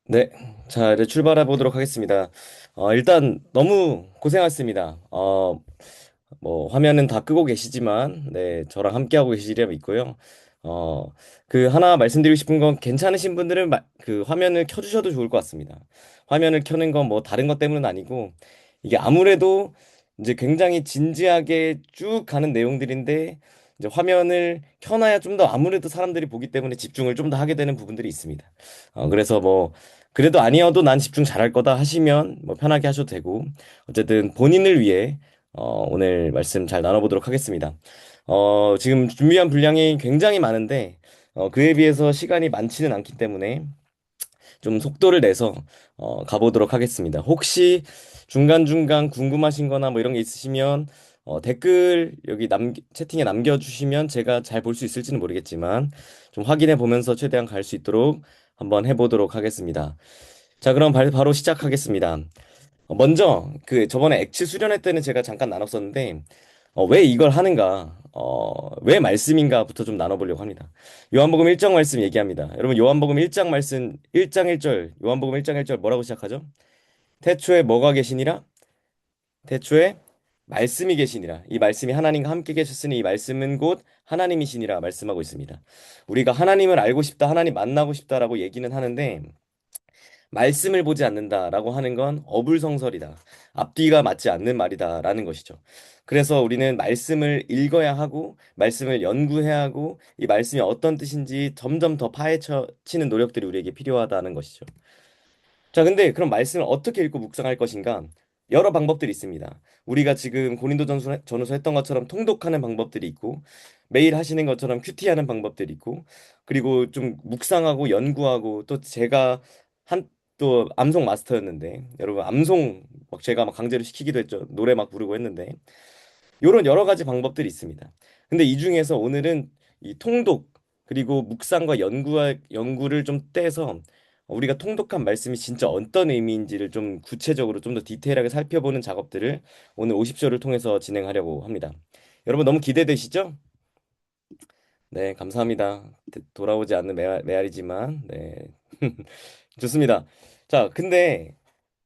네, 자, 이제 출발해 보도록 하겠습니다. 일단 너무 고생하셨습니다. 뭐 화면은 다 끄고 계시지만, 네, 저랑 함께하고 계시리라 믿고요. 어, 그 하나 말씀드리고 싶은 건 괜찮으신 분들은 그 화면을 켜주셔도 좋을 것 같습니다. 화면을 켜는 건 뭐 다른 것 때문은 아니고 이게 아무래도 이제 굉장히 진지하게 쭉 가는 내용들인데 이제 화면을 켜놔야 좀 더 아무래도 사람들이 보기 때문에 집중을 좀 더 하게 되는 부분들이 있습니다. 그래서 뭐 그래도 아니어도 난 집중 잘할 거다 하시면 뭐 편하게 하셔도 되고 어쨌든 본인을 위해 오늘 말씀 잘 나눠보도록 하겠습니다. 지금 준비한 분량이 굉장히 많은데 그에 비해서 시간이 많지는 않기 때문에 좀 속도를 내서 가보도록 하겠습니다. 혹시 중간중간 궁금하신 거나 뭐 이런 게 있으시면 댓글 여기 채팅에 남겨주시면 제가 잘 볼 수 있을지는 모르겠지만 좀 확인해 보면서 최대한 갈 수 있도록 한번 해보도록 하겠습니다. 자, 그럼 바로 시작하겠습니다. 먼저 그 저번에 액츠 수련회 때는 제가 잠깐 나눴었는데 왜 이걸 하는가, 왜 말씀인가부터 좀 나눠보려고 합니다. 요한복음 1장 말씀 얘기합니다. 여러분 요한복음 1장 말씀 1장 1절 요한복음 1장 1절 뭐라고 시작하죠? 태초에 뭐가 계시니라? 태초에 말씀이 계시니라. 이 말씀이 하나님과 함께 계셨으니 이 말씀은 곧 하나님이시니라 말씀하고 있습니다. 우리가 하나님을 알고 싶다, 하나님 만나고 싶다라고 얘기는 하는데 말씀을 보지 않는다라고 하는 건 어불성설이다. 앞뒤가 맞지 않는 말이다라는 것이죠. 그래서 우리는 말씀을 읽어야 하고 말씀을 연구해야 하고 이 말씀이 어떤 뜻인지 점점 더 파헤쳐치는 노력들이 우리에게 필요하다는 것이죠. 자, 근데 그럼 말씀을 어떻게 읽고 묵상할 것인가? 여러 방법들이 있습니다. 우리가 지금 전후서 했던 것처럼 통독하는 방법들이 있고, 매일 하시는 것처럼 큐티하는 방법들이 있고, 그리고 좀 묵상하고 연구하고, 또 제가 또 암송 마스터였는데, 여러분 암송 막 제가 막 강제로 시키기도 했죠. 노래 막 부르고 했는데, 이런 여러 가지 방법들이 있습니다. 근데 이 중에서 오늘은 이 통독 그리고 묵상과 연구를 좀 떼서 우리가 통독한 말씀이 진짜 어떤 의미인지를 좀 구체적으로 좀 더 디테일하게 살펴보는 작업들을 오늘 50조를 통해서 진행하려고 합니다. 여러분 너무 기대되시죠? 네, 감사합니다. 돌아오지 않는 메아리지만 네. 좋습니다. 자, 근데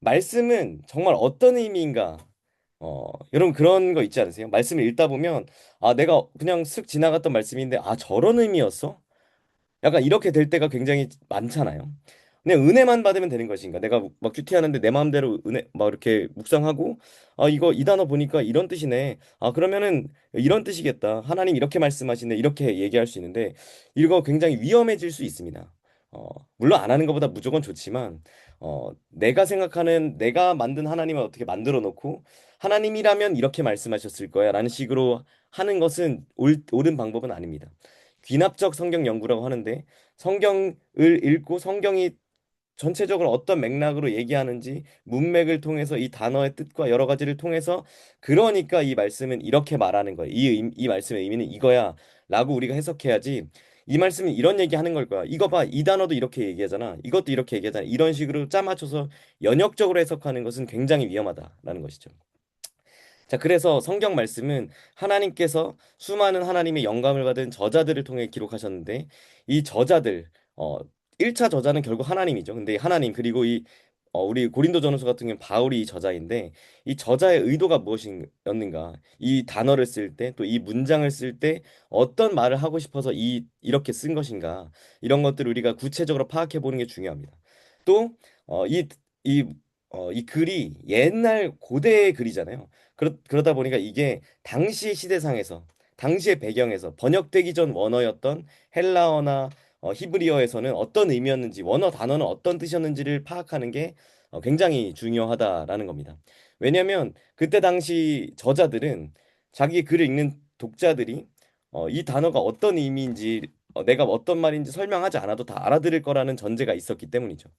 말씀은 정말 어떤 의미인가? 여러분 그런 거 있지 않으세요? 말씀을 읽다 보면 아, 내가 그냥 슥 지나갔던 말씀인데 아, 저런 의미였어? 약간 이렇게 될 때가 굉장히 많잖아요. 그냥 은혜만 받으면 되는 것인가? 내가 막 큐티하는데 내 마음대로 은혜 막 이렇게 묵상하고 아, 이거 이 단어 보니까 이런 뜻이네. 아, 그러면은 이런 뜻이겠다. 하나님 이렇게 말씀하시네. 이렇게 얘기할 수 있는데 이거 굉장히 위험해질 수 있습니다. 물론 안 하는 것보다 무조건 좋지만 내가 생각하는 내가 만든 하나님을 어떻게 만들어 놓고 하나님이라면 이렇게 말씀하셨을 거야라는 식으로 하는 것은 옳은 방법은 아닙니다. 귀납적 성경 연구라고 하는데 성경을 읽고 성경이 전체적으로 어떤 맥락으로 얘기하는지 문맥을 통해서 이 단어의 뜻과 여러 가지를 통해서 그러니까 이 말씀은 이렇게 말하는 거야. 이 말씀의 의미는 이거야. 라고 우리가 해석해야지. 이 말씀은 이런 얘기하는 걸 거야. 이거 봐. 이 단어도 이렇게 얘기하잖아. 이것도 이렇게 얘기하잖아. 이런 식으로 짜맞춰서 연역적으로 해석하는 것은 굉장히 위험하다라는 것이죠. 자, 그래서 성경 말씀은 하나님께서 수많은 하나님의 영감을 받은 저자들을 통해 기록하셨는데 이 저자들 1차 저자는 결국 하나님이죠. 근데 하나님 그리고 우리 고린도전후서 같은 경우는 바울이 이 저자인데 이 저자의 의도가 무엇이었는가? 이 단어를 쓸 때 또 이 문장을 쓸 때 어떤 말을 하고 싶어서 이렇게 쓴 것인가? 이런 것들을 우리가 구체적으로 파악해 보는 게 중요합니다. 또 이 이 글이 옛날 고대의 글이잖아요. 그러다 보니까 이게 당시 시대상에서 당시의 배경에서 번역되기 전 원어였던 헬라어나 히브리어에서는 어떤 의미였는지 원어 단어는 어떤 뜻이었는지를 파악하는 게 굉장히 중요하다라는 겁니다. 왜냐하면 그때 당시 저자들은 자기 글을 읽는 독자들이 이 단어가 어떤 의미인지 내가 어떤 말인지 설명하지 않아도 다 알아들을 거라는 전제가 있었기 때문이죠.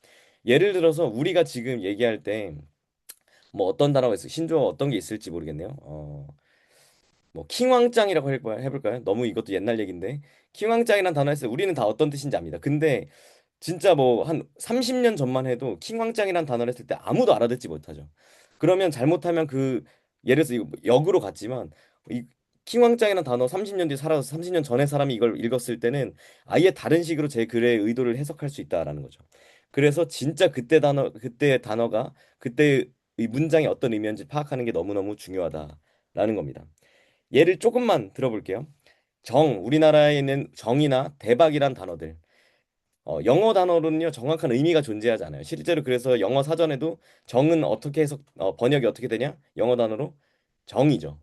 예를 들어서 우리가 지금 얘기할 때 뭐 어떤 단어가 있어 신조어 어떤 게 있을지 모르겠네요. 뭐 킹왕짱이라고 해볼까요? 너무 이것도 옛날 얘기인데 킹왕짱이란 단어 했을 때 우리는 다 어떤 뜻인지 압니다. 근데 진짜 뭐 한 30년 전만 해도 킹왕짱이란 단어를 했을 때 아무도 알아듣지 못하죠. 그러면 잘못하면 예를 들어서 이거 역으로 갔지만 이 킹왕짱이란 단어 30년 뒤에 살아서 30년 전에 사람이 이걸 읽었을 때는 아예 다른 식으로 제 글의 의도를 해석할 수 있다라는 거죠. 그래서 진짜 그때의 단어가 그때 이 문장이 어떤 의미인지 파악하는 게 너무너무 중요하다라는 겁니다. 예를 조금만 들어볼게요. 우리나라에 있는 정이나 대박이란 단어들. 영어 단어로는요, 정확한 의미가 존재하지 않아요. 실제로 그래서 영어 사전에도 정은 어떻게 번역이 어떻게 되냐? 영어 단어로 정이죠.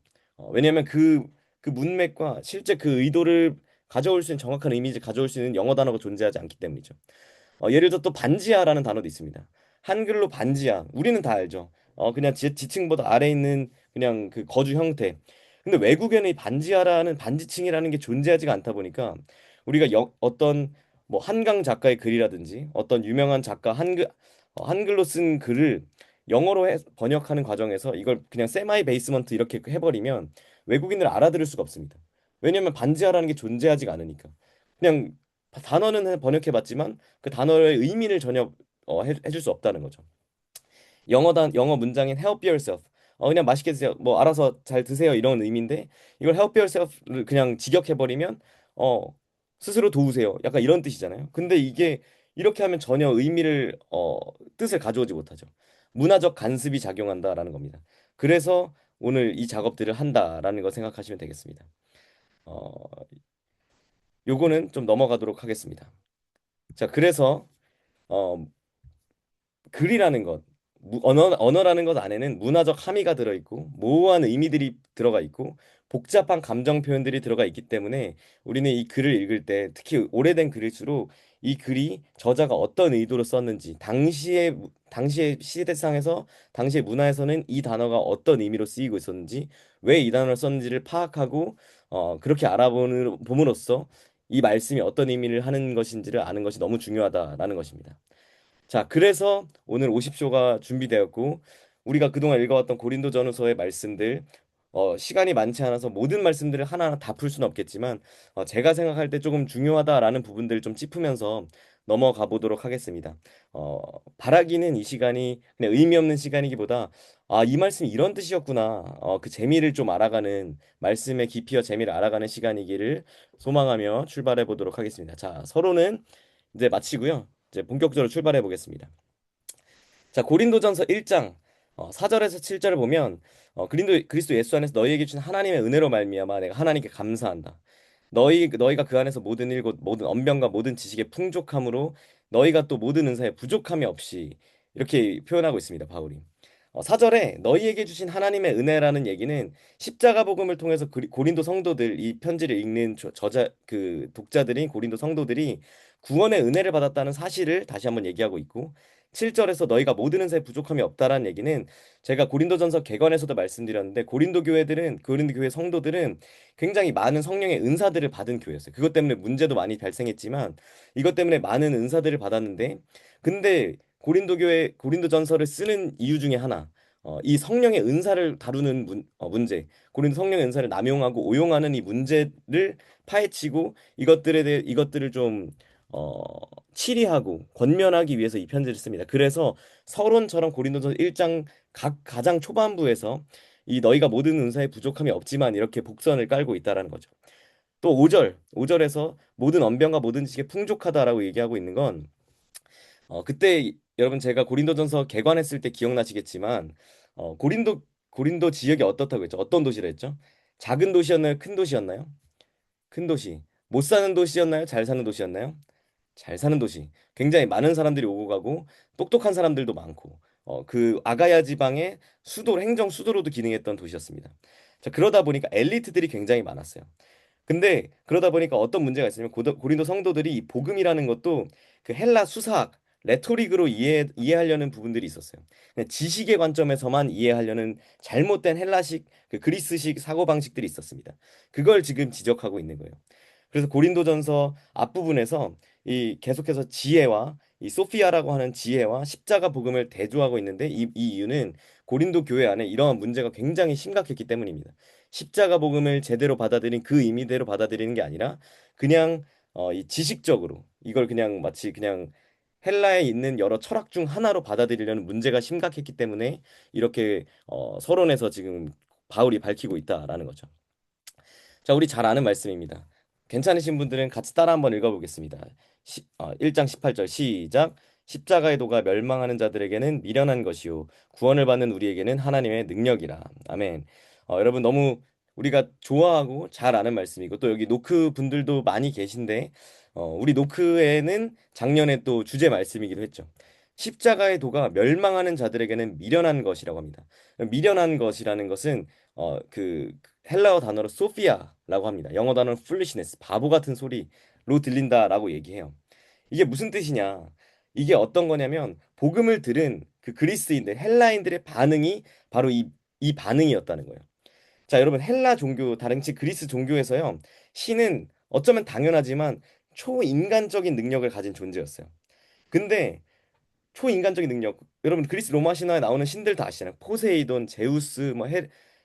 왜냐하면 그 문맥과 실제 그 의도를 가져올 수 있는 정확한 이미지 가져올 수 있는 영어 단어가 존재하지 않기 때문이죠. 예를 들어 또 반지하라는 단어도 있습니다. 한글로 반지하. 우리는 다 알죠. 그냥 지층보다 아래 있는 그냥 그 거주 형태. 근데 외국에는 이 반지하라는 반지층이라는 게 존재하지가 않다 보니까 우리가 어떤 뭐 한강 작가의 글이라든지 어떤 유명한 작가 한글로 쓴 글을 영어로 번역하는 과정에서 이걸 그냥 세마이 베이스먼트 이렇게 해버리면 외국인들 알아들을 수가 없습니다. 왜냐면 반지하라는 게 존재하지가 않으니까. 그냥 단어는 번역해봤지만 그 단어의 의미를 전혀 해줄 수 없다는 거죠. 영어 문장인 help yourself. 그냥 맛있게 드세요. 뭐 알아서 잘 드세요 이런 의미인데 이걸 help yourself를 그냥 직역해버리면 어 스스로 도우세요. 약간 이런 뜻이잖아요. 근데 이게 이렇게 하면 전혀 뜻을 가져오지 못하죠. 문화적 간습이 작용한다라는 겁니다. 그래서 오늘 이 작업들을 한다라는 거 생각하시면 되겠습니다. 어, 요거는 좀 넘어가도록 하겠습니다. 자, 그래서 어, 글이라는 것, 언어라는 것 안에는 문화적 함의가 들어있고 모호한 의미들이 들어가 있고 복잡한 감정 표현들이 들어가 있기 때문에 우리는 이 글을 읽을 때 특히 오래된 글일수록 이 글이 저자가 어떤 의도로 썼는지 당시의 시대상에서 당시의 문화에서는 이 단어가 어떤 의미로 쓰이고 있었는지 왜 이 단어를 썼는지를 파악하고 그렇게 알아보는 봄으로써 이 말씀이 어떤 의미를 하는 것인지를 아는 것이 너무 중요하다라는 것입니다. 자, 그래서 오늘 50쇼가 준비되었고 우리가 그동안 읽어왔던 고린도전후서의 말씀들 시간이 많지 않아서 모든 말씀들을 하나하나 다 풀 수는 없겠지만 제가 생각할 때 조금 중요하다라는 부분들을 좀 짚으면서 넘어가 보도록 하겠습니다. 바라기는 이 시간이 그냥 의미 없는 시간이기보다 이 말씀이 이런 뜻이었구나. 그 재미를 좀 알아가는 말씀의 깊이와 재미를 알아가는 시간이기를 소망하며 출발해 보도록 하겠습니다. 자, 서로는 이제 마치고요. 이제 본격적으로 출발해 보겠습니다. 자, 고린도전서 1장 4절에서 7절을 보면 그리스도 예수 안에서 너희에게 주신 하나님의 은혜로 말미암아 내가 하나님께 감사한다. 너희가 그 안에서 모든 일 곧 모든 언변과 모든 지식의 풍족함으로 너희가 또 모든 은사에 부족함이 없이 이렇게 표현하고 있습니다. 바울이. 4절에 너희에게 주신 하나님의 은혜라는 얘기는 십자가 복음을 통해서 고린도 성도들 이 편지를 읽는 저자 그 독자들인 고린도 성도들이 구원의 은혜를 받았다는 사실을 다시 한번 얘기하고 있고 7절에서 너희가 모든 은사에 부족함이 없다라는 얘기는 제가 고린도전서 개관에서도 말씀드렸는데 고린도 교회 성도들은 굉장히 많은 성령의 은사들을 받은 교회였어요. 그것 때문에 문제도 많이 발생했지만 이것 때문에 많은 은사들을 받았는데 근데 고린도전서를 쓰는 이유 중에 하나 이 성령의 은사를 다루는 문제, 고린도 성령의 은사를 남용하고 오용하는 이 문제를 파헤치고 이것들을 좀 어, 치리하고 권면하기 위해서 이 편지를 씁니다. 그래서 서론처럼 고린도전서 1장 가장 초반부에서 이 너희가 모든 은사에 부족함이 없지만 이렇게 복선을 깔고 있다라는 거죠. 또 5절에서 모든 언변과 모든 지식에 풍족하다라고 얘기하고 있는 건 그때 여러분 제가 고린도전서 개관했을 때 기억나시겠지만 고린도 지역이 어떻다고 했죠? 어떤 도시라 했죠? 작은 도시였나요? 큰 도시였나요? 큰 도시. 못 사는 도시였나요? 잘 사는 도시였나요? 잘 사는 도시. 굉장히 많은 사람들이 오고 가고 똑똑한 사람들도 많고 그 아가야 지방의 행정 수도로도 기능했던 도시였습니다. 자, 그러다 보니까 엘리트들이 굉장히 많았어요. 근데 그러다 보니까 어떤 문제가 있으냐면 고린도 성도들이 이 복음이라는 것도 그 헬라 수사학, 레토릭으로 이해하려는 부분들이 있었어요. 그냥 지식의 관점에서만 이해하려는 잘못된 헬라식, 그 그리스식 사고방식들이 있었습니다. 그걸 지금 지적하고 있는 거예요. 그래서 고린도전서 앞부분에서 이 계속해서 지혜와 이 소피아라고 하는 지혜와 십자가 복음을 대조하고 있는데 이 이유는 고린도 교회 안에 이러한 문제가 굉장히 심각했기 때문입니다. 십자가 복음을 제대로 받아들인 그 의미대로 받아들이는 게 아니라 그냥 이 지식적으로 이걸 그냥 마치 그냥 헬라에 있는 여러 철학 중 하나로 받아들이려는 문제가 심각했기 때문에 이렇게 서론에서 지금 바울이 밝히고 있다라는 거죠. 자, 우리 잘 아는 말씀입니다. 괜찮으신 분들은 같이 따라 한번 읽어보겠습니다. 1장 18절 시작. 십자가의 도가 멸망하는 자들에게는 미련한 것이요 구원을 받는 우리에게는 하나님의 능력이라. 아멘. 여러분 너무 우리가 좋아하고 잘 아는 말씀이고 또 여기 노크 분들도 많이 계신데 우리 노크에는 작년에 또 주제 말씀이기도 했죠. 십자가의 도가 멸망하는 자들에게는 미련한 것이라고 합니다. 미련한 것이라는 것은 그 헬라어 단어로 소피아라고 합니다. 영어 단어는 foolishness, 바보 같은 소리로 들린다라고 얘기해요. 이게 무슨 뜻이냐? 이게 어떤 거냐면 복음을 들은 그 그리스인들, 헬라인들의 반응이 바로 이 반응이었다는 거예요. 자, 여러분 헬라 종교, 다른치 그리스 종교에서요. 신은 어쩌면 당연하지만 초인간적인 능력을 가진 존재였어요. 근데 초인간적인 능력. 여러분 그리스 로마 신화에 나오는 신들 다 아시잖아요. 포세이돈, 제우스, 뭐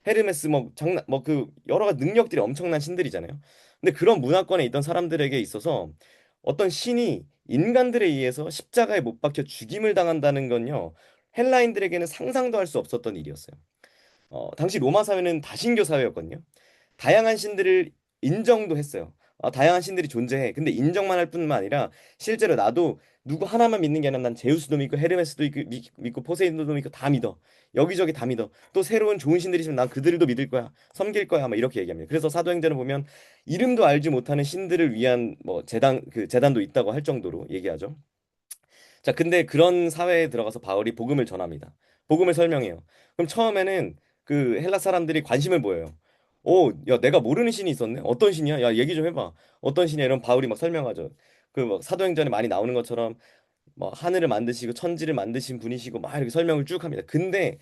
헤르메스 뭐 장난 뭐 그 여러 가지 능력들이 엄청난 신들이잖아요. 근데 그런 문화권에 있던 사람들에게 있어서 어떤 신이 인간들에 의해서 십자가에 못 박혀 죽임을 당한다는 건요. 헬라인들에게는 상상도 할 수 없었던 일이었어요. 당시 로마 사회는 다신교 사회였거든요. 다양한 신들을 인정도 했어요. 다양한 신들이 존재해. 근데 인정만 할 뿐만 아니라 실제로 나도 누구 하나만 믿는 게 아니라 난 제우스도 믿고 헤르메스도 믿고 포세이돈도 믿고 다 믿어. 여기저기 다 믿어. 또 새로운 좋은 신들이 있으면 난 그들도 믿을 거야. 섬길 거야. 막 이렇게 얘기합니다. 그래서 사도행전을 보면 이름도 알지 못하는 신들을 위한 뭐 재단도 있다고 할 정도로 얘기하죠. 자, 근데 그런 사회에 들어가서 바울이 복음을 전합니다. 복음을 설명해요. 그럼 처음에는 그 헬라 사람들이 관심을 보여요. 오, 야, 내가 모르는 신이 있었네? 어떤 신이야? 야, 얘기 좀 해봐. 어떤 신이야? 이런 바울이 막 설명하죠. 그 막 사도행전에 많이 나오는 것처럼 뭐 하늘을 만드시고 천지를 만드신 분이시고 막 이렇게 설명을 쭉 합니다. 근데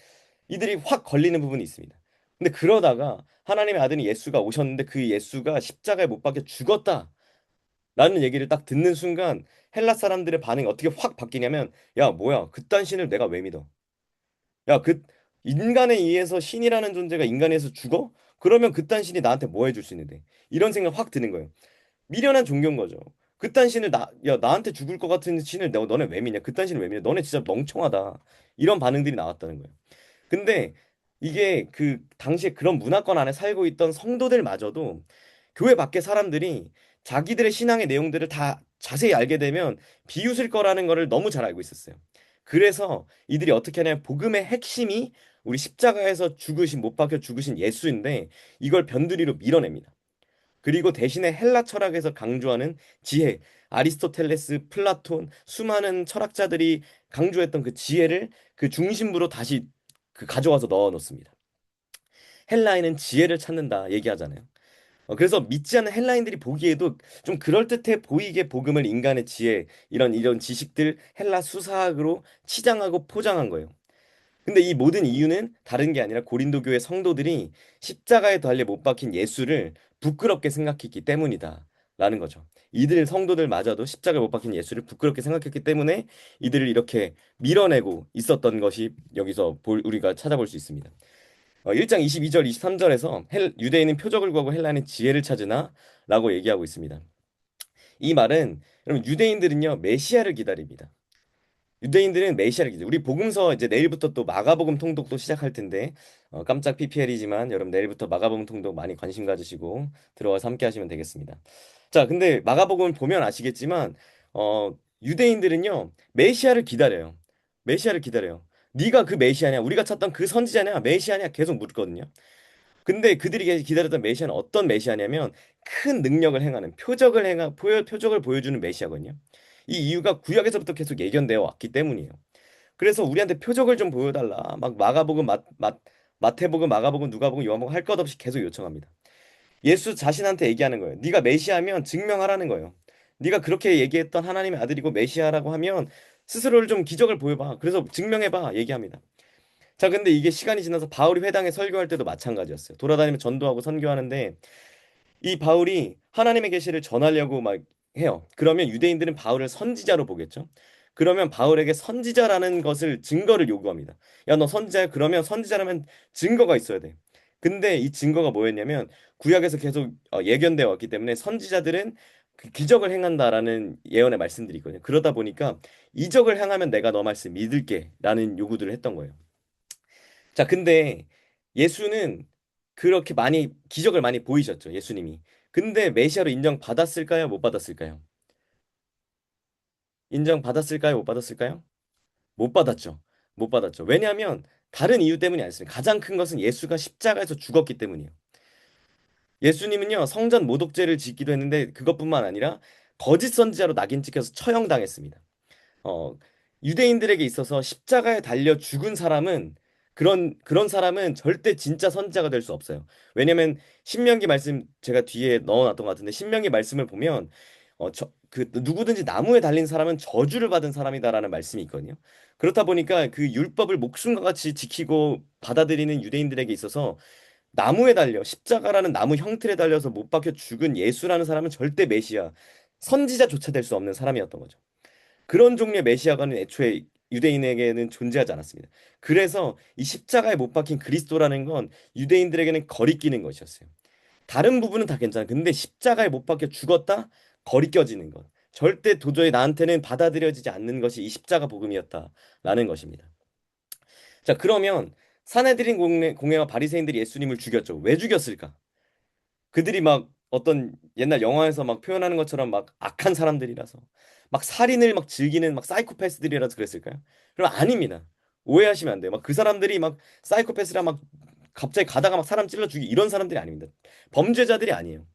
이들이 확 걸리는 부분이 있습니다. 근데 그러다가 하나님의 아들인 예수가 오셨는데 그 예수가 십자가에 못 박혀 죽었다. 라는 얘기를 딱 듣는 순간 헬라 사람들의 반응이 어떻게 확 바뀌냐면 야 뭐야 그딴 신을 내가 왜 믿어? 야 그 인간에 의해서 신이라는 존재가 인간에서 죽어? 그러면 그딴 신이 나한테 뭐 해줄 수 있는데? 이런 생각 확 드는 거예요. 미련한 종교인 거죠. 그딴 신을 나한테 죽을 것 같은 신을 너네 왜 믿냐? 그딴 신을 왜 믿냐? 너네 진짜 멍청하다. 이런 반응들이 나왔다는 거예요. 근데 이게 그 당시에 그런 문화권 안에 살고 있던 성도들마저도 교회 밖의 사람들이 자기들의 신앙의 내용들을 다 자세히 알게 되면 비웃을 거라는 거를 너무 잘 알고 있었어요. 그래서 이들이 어떻게 하냐면 복음의 핵심이 우리 십자가에서 죽으신 못 박혀 죽으신 예수인데 이걸 변두리로 밀어냅니다. 그리고 대신에 헬라 철학에서 강조하는 지혜, 아리스토텔레스, 플라톤, 수많은 철학자들이 강조했던 그 지혜를 그 중심부로 다시 그 가져와서 넣어 놓습니다. 헬라인은 지혜를 찾는다 얘기하잖아요. 그래서 믿지 않는 헬라인들이 보기에도 좀 그럴듯해 보이게 복음을 인간의 지혜, 이런 지식들 헬라 수사학으로 치장하고 포장한 거예요. 근데 이 모든 이유는 다른 게 아니라 고린도 교회 성도들이 십자가에 달려 못 박힌 예수를 부끄럽게 생각했기 때문이다. 라는 거죠. 이들 성도들마저도 십자가에 못 박힌 예수를 부끄럽게 생각했기 때문에 이들을 이렇게 밀어내고 있었던 것이 여기서 우리가 찾아볼 수 있습니다. 1장 22절, 23절에서 유대인은 표적을 구하고 헬라인은 지혜를 찾으나 라고 얘기하고 있습니다. 이 말은 여러분 유대인들은요 메시아를 기다립니다. 유대인들은 메시아를 기다려. 우리 복음서 이제 내일부터 또 마가복음 통독도 시작할 텐데 깜짝 PPL이지만 여러분 내일부터 마가복음 통독 많이 관심 가지시고 들어와서 함께 하시면 되겠습니다. 자, 근데 마가복음을 보면 아시겠지만 유대인들은요 메시아를 기다려요. 메시아를 기다려요. 네가 그 메시아냐? 우리가 찾던 그 선지자냐? 메시아냐? 계속 묻거든요. 근데 그들이 기다렸던 메시아는 어떤 메시아냐면 큰 능력을 행하는 표적을 보여주는 메시아거든요. 이 이유가 구약에서부터 계속 예견되어 왔기 때문이에요. 그래서 우리한테 표적을 좀 보여달라. 막 마가복음, 마태복음, 마가복음, 누가복음, 요한복음 할 것 없이 계속 요청합니다. 예수 자신한테 얘기하는 거예요. 네가 메시아면 증명하라는 거예요. 네가 그렇게 얘기했던 하나님의 아들이고 메시아라고 하면 스스로를 좀 기적을 보여봐. 그래서 증명해봐. 얘기합니다. 자, 근데 이게 시간이 지나서 바울이 회당에 설교할 때도 마찬가지였어요. 돌아다니며 전도하고 선교하는데 이 바울이 하나님의 계시를 전하려고 막 해요. 그러면 유대인들은 바울을 선지자로 보겠죠. 그러면 바울에게 선지자라는 것을 증거를 요구합니다. 야, 너 선지자야? 그러면 선지자라면 증거가 있어야 돼. 근데 이 증거가 뭐였냐면 구약에서 계속 예견되어 왔기 때문에 선지자들은 그 기적을 행한다라는 예언의 말씀들이 있거든요. 그러다 보니까 이적을 행하면 내가 너 말씀 믿을게라는 요구들을 했던 거예요. 자, 근데 예수는 그렇게 많이 기적을 많이 보이셨죠, 예수님이. 근데 메시아로 인정받았을까요? 못 받았을까요? 인정받았을까요? 못 받았을까요? 못 받았죠. 못 받았죠. 왜냐하면 다른 이유 때문이 아니었어요. 가장 큰 것은 예수가 십자가에서 죽었기 때문이에요. 예수님은요, 성전 모독죄를 짓기도 했는데 그것뿐만 아니라 거짓 선지자로 낙인 찍혀서 처형당했습니다. 어, 유대인들에게 있어서 십자가에 달려 죽은 사람은 그런 사람은 절대 진짜 선지자가 될 수 없어요. 왜냐면 신명기 말씀 제가 뒤에 넣어놨던 것 같은데 신명기 말씀을 보면 그 누구든지 나무에 달린 사람은 저주를 받은 사람이다라는 말씀이 있거든요. 그렇다 보니까 그 율법을 목숨과 같이 지키고 받아들이는 유대인들에게 있어서 나무에 달려 십자가라는 나무 형틀에 달려서 못 박혀 죽은 예수라는 사람은 절대 메시아 선지자조차 될 수 없는 사람이었던 거죠. 그런 종류의 메시아가는 애초에 유대인에게는 존재하지 않았습니다. 그래서 이 십자가에 못 박힌 그리스도라는 건 유대인들에게는 거리끼는 것이었어요. 다른 부분은 다 괜찮아. 근데 십자가에 못 박혀 죽었다? 거리껴지는 것. 절대 도저히 나한테는 받아들여지지 않는 것이 이 십자가 복음이었다라는 것입니다. 자, 그러면 사내들인 공회와 바리새인들이 예수님을 죽였죠. 왜 죽였을까? 그들이 막 어떤 옛날 영화에서 막 표현하는 것처럼 막 악한 사람들이라서 막 살인을 막 즐기는 막 사이코패스들이라서 그랬을까요? 그럼 아닙니다. 오해하시면 안 돼요. 막 그 사람들이 막 사이코패스라 막 갑자기 가다가 막 사람 찔러 죽이 이런 사람들이 아닙니다. 범죄자들이 아니에요.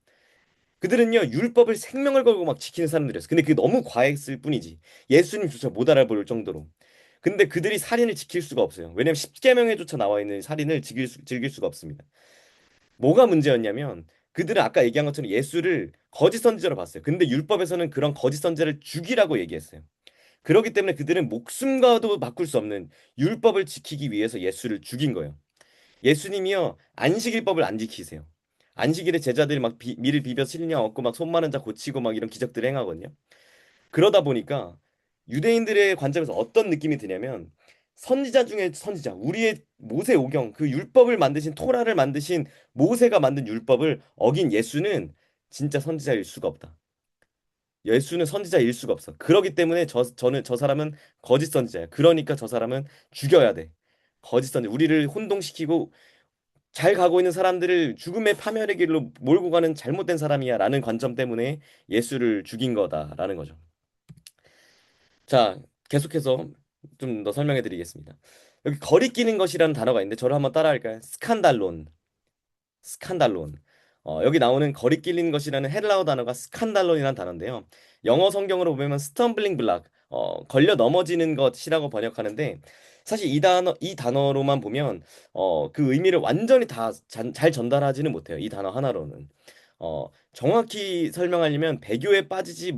그들은요 율법을 생명을 걸고 막 지키는 사람들이었어요. 근데 그게 너무 과했을 뿐이지. 예수님조차 못 알아볼 정도로. 근데 그들이 살인을 지킬 수가 없어요. 왜냐하면 십계명에조차 나와 있는 살인을 즐길 수가 없습니다. 뭐가 문제였냐면 그들은 아까 얘기한 것처럼 예수를 거짓 선지자로 봤어요. 근데 율법에서는 그런 거짓 선지자를 죽이라고 얘기했어요. 그렇기 때문에 그들은 목숨과도 바꿀 수 없는 율법을 지키기 위해서 예수를 죽인 거예요. 예수님이요 안식일법을 안 지키세요. 안식일에 제자들이 막 밀을 비벼 실냐 얻고 막 손 마른 자 고치고 막 이런 기적들을 행하거든요. 그러다 보니까 유대인들의 관점에서 어떤 느낌이 드냐면 선지자 중에 선지자, 우리의 모세오경 그 율법을 만드신 토라를 만드신 모세가 만든 율법을 어긴 예수는 진짜 선지자일 수가 없다. 예수는 선지자일 수가 없어. 그러기 때문에 저는 저 사람은 거짓 선지자야. 그러니까 저 사람은 죽여야 돼. 거짓 선지 우리를 혼동시키고 잘 가고 있는 사람들을 죽음의 파멸의 길로 몰고 가는 잘못된 사람이야라는 관점 때문에 예수를 죽인 거다라는 거죠. 자, 계속해서 좀 더 설명해 드리겠습니다. 여기 거리끼는 것이라는 단어가 있는데 저를 한번 따라할까요? 스칸달론. 스칸달론. 여기 나오는 거리끼는 것이라는 헬라어 단어가 스칸달론이라는 단어인데요. 영어 성경으로 보면 스텀블링 블락, 걸려 넘어지는 것이라고 번역하는데 사실 이 단어로만 보면 그 의미를 완전히 다 잘 전달하지는 못해요. 이 단어 하나로는. 정확히 설명하려면 배교에 빠지게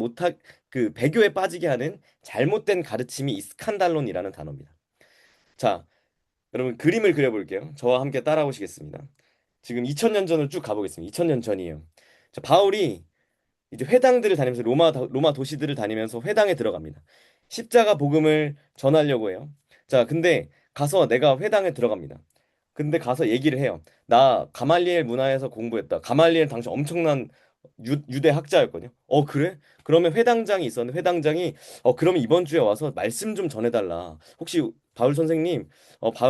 하는 잘못된 가르침이 이 스칸달론이라는 단어입니다. 자, 여러분 그림을 그려볼게요. 저와 함께 따라오시겠습니다. 지금 2000년 전으로 쭉 가보겠습니다. 2000년 전이에요. 자, 바울이 이제 회당들을 다니면서 로마 도시들을 다니면서 회당에 들어갑니다. 십자가 복음을 전하려고 해요. 자, 근데 가서 내가 회당에 들어갑니다. 근데 가서 얘기를 해요. 나 가말리엘 문화에서 공부했다. 가말리엘 당시 엄청난 유대 학자였거든요. 그래? 그러면 회당장이 있었는데 회당장이 그러면 이번 주에 와서 말씀 좀 전해달라. 혹시 바울 선생님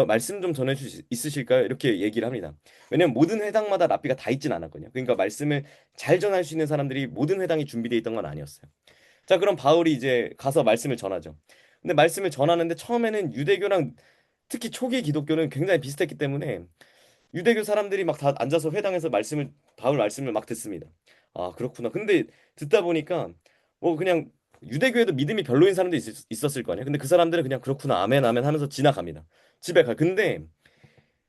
말씀 좀 전해줄 수 있으실까요? 이렇게 얘기를 합니다. 왜냐면 모든 회당마다 랍비가 다 있진 않았거든요. 그러니까 말씀을 잘 전할 수 있는 사람들이 모든 회당이 준비되어 있던 건 아니었어요. 자, 그럼 바울이 이제 가서 말씀을 전하죠. 근데 말씀을 전하는데 처음에는 유대교랑 특히 초기 기독교는 굉장히 비슷했기 때문에 유대교 사람들이 막 다 앉아서 회당에서 바울 말씀을 막 듣습니다. 아, 그렇구나. 근데 듣다 보니까 뭐 그냥 유대교에도 믿음이 별로인 사람도 있었을 거 아니에요. 근데 그 사람들은 그냥 그렇구나. 아멘, 아멘 하면서 지나갑니다. 집에 가. 근데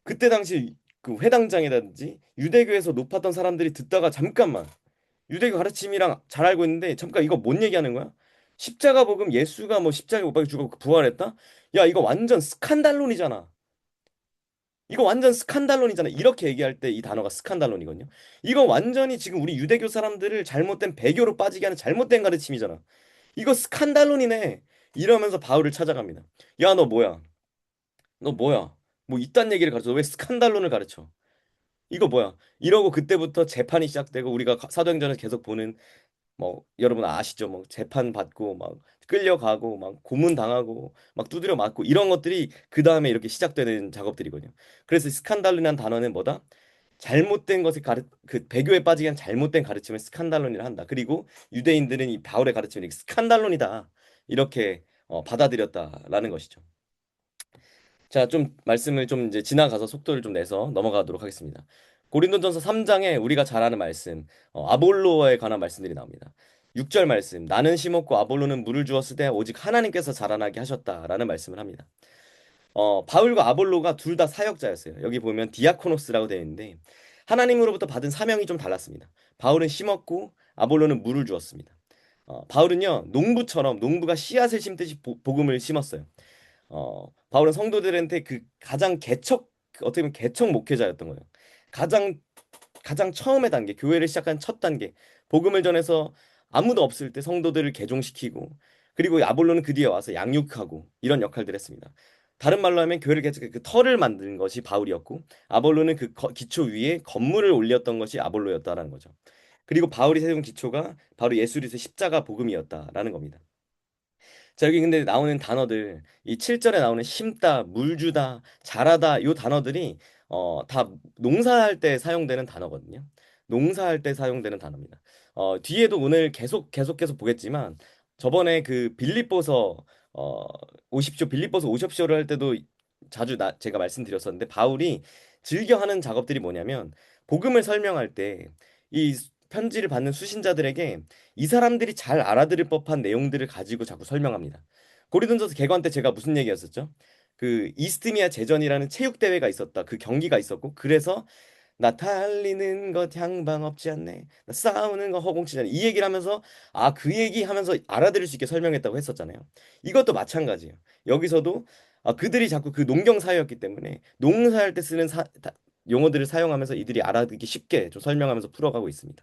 그때 당시 그 회당장이라든지 유대교에서 높았던 사람들이 듣다가 잠깐만 유대교 가르침이랑 잘 알고 있는데 잠깐 이거 뭔 얘기하는 거야? 십자가 복음 예수가 뭐 십자가에 못 박혀 죽고 부활했다? 야, 이거 완전 스칸달론이잖아. 이거 완전 스칸달론이잖아. 이렇게 얘기할 때 이 단어가 스칸달론이거든요. 이거 완전히 지금 우리 유대교 사람들을 잘못된 배교로 빠지게 하는 잘못된 가르침이잖아. 이거 스칸달론이네. 이러면서 바울을 찾아갑니다. 야, 너 뭐야? 너 뭐야? 뭐 이딴 얘기를 가르쳐. 왜 스칸달론을 가르쳐? 이거 뭐야? 이러고 그때부터 재판이 시작되고 우리가 사도행전에서 계속 보는 뭐 여러분 아시죠? 뭐 재판 받고 막 끌려가고 막 고문 당하고 막 두드려 맞고 이런 것들이 그 다음에 이렇게 시작되는 작업들이거든요. 그래서 스칸달론이라는 단어는 뭐다? 잘못된 것을 그 배교에 빠지게 한 잘못된 가르침을 스칸달론이라 한다. 그리고 유대인들은 이 바울의 가르침을 이렇게 스칸달론이다 이렇게 받아들였다라는 것이죠. 자, 좀 말씀을 좀 이제 지나가서 속도를 좀 내서 넘어가도록 하겠습니다. 고린도전서 3장에 우리가 잘 아는 말씀, 아볼로에 관한 말씀들이 나옵니다. 6절 말씀, 나는 심었고 아볼로는 물을 주었으되 오직 하나님께서 자라나게 하셨다라는 말씀을 합니다. 바울과 아볼로가 둘 다 사역자였어요. 여기 보면 디아코노스라고 되어 있는데 하나님으로부터 받은 사명이 좀 달랐습니다. 바울은 심었고 아볼로는 물을 주었습니다. 바울은요, 농부처럼 농부가 씨앗을 심듯이 복음을 심었어요. 바울은 성도들한테 그 가장 어떻게 보면 개척 목회자였던 거예요. 가장 가장 처음의 단계, 교회를 시작한 첫 단계, 복음을 전해서 아무도 없을 때 성도들을 개종시키고, 그리고 아볼로는 그 뒤에 와서 양육하고 이런 역할들을 했습니다. 다른 말로 하면 교회를 개척 그 터를 만든 것이 바울이었고, 아볼로는 그 기초 위에 건물을 올렸던 것이 아볼로였다라는 거죠. 그리고 바울이 세운 기초가 바로 예수 그리스도의 십자가 복음이었다라는 겁니다. 자, 여기 근데 나오는 단어들, 이 7절에 나오는 심다, 물주다, 자라다, 요 단어들이 다 농사할 때 사용되는 단어거든요. 농사할 때 사용되는 단어입니다. 뒤에도 오늘 계속 보겠지만 저번에 그 빌립보서 어 오십시오, 빌립보서 오십시오를 할 때도 자주 제가 말씀드렸었는데 바울이 즐겨 하는 작업들이 뭐냐면 복음을 설명할 때 이 편지를 받는 수신자들에게 이 사람들이 잘 알아들을 법한 내용들을 가지고 자꾸 설명합니다. 고린도전서 개관 때 제가 무슨 얘기였었죠? 그 이스트미아 제전이라는 체육 대회가 있었다. 그 경기가 있었고 그래서 나 달리는 것 향방 없지 않네. 나 싸우는 거 허공치지 않네. 이 얘기를 하면서 그 얘기 하면서 알아들을 수 있게 설명했다고 했었잖아요. 이것도 마찬가지예요. 여기서도 그들이 자꾸 그 농경 사회였기 때문에 농사할 때 쓰는 용어들을 사용하면서 이들이 알아듣기 쉽게 좀 설명하면서 풀어가고 있습니다.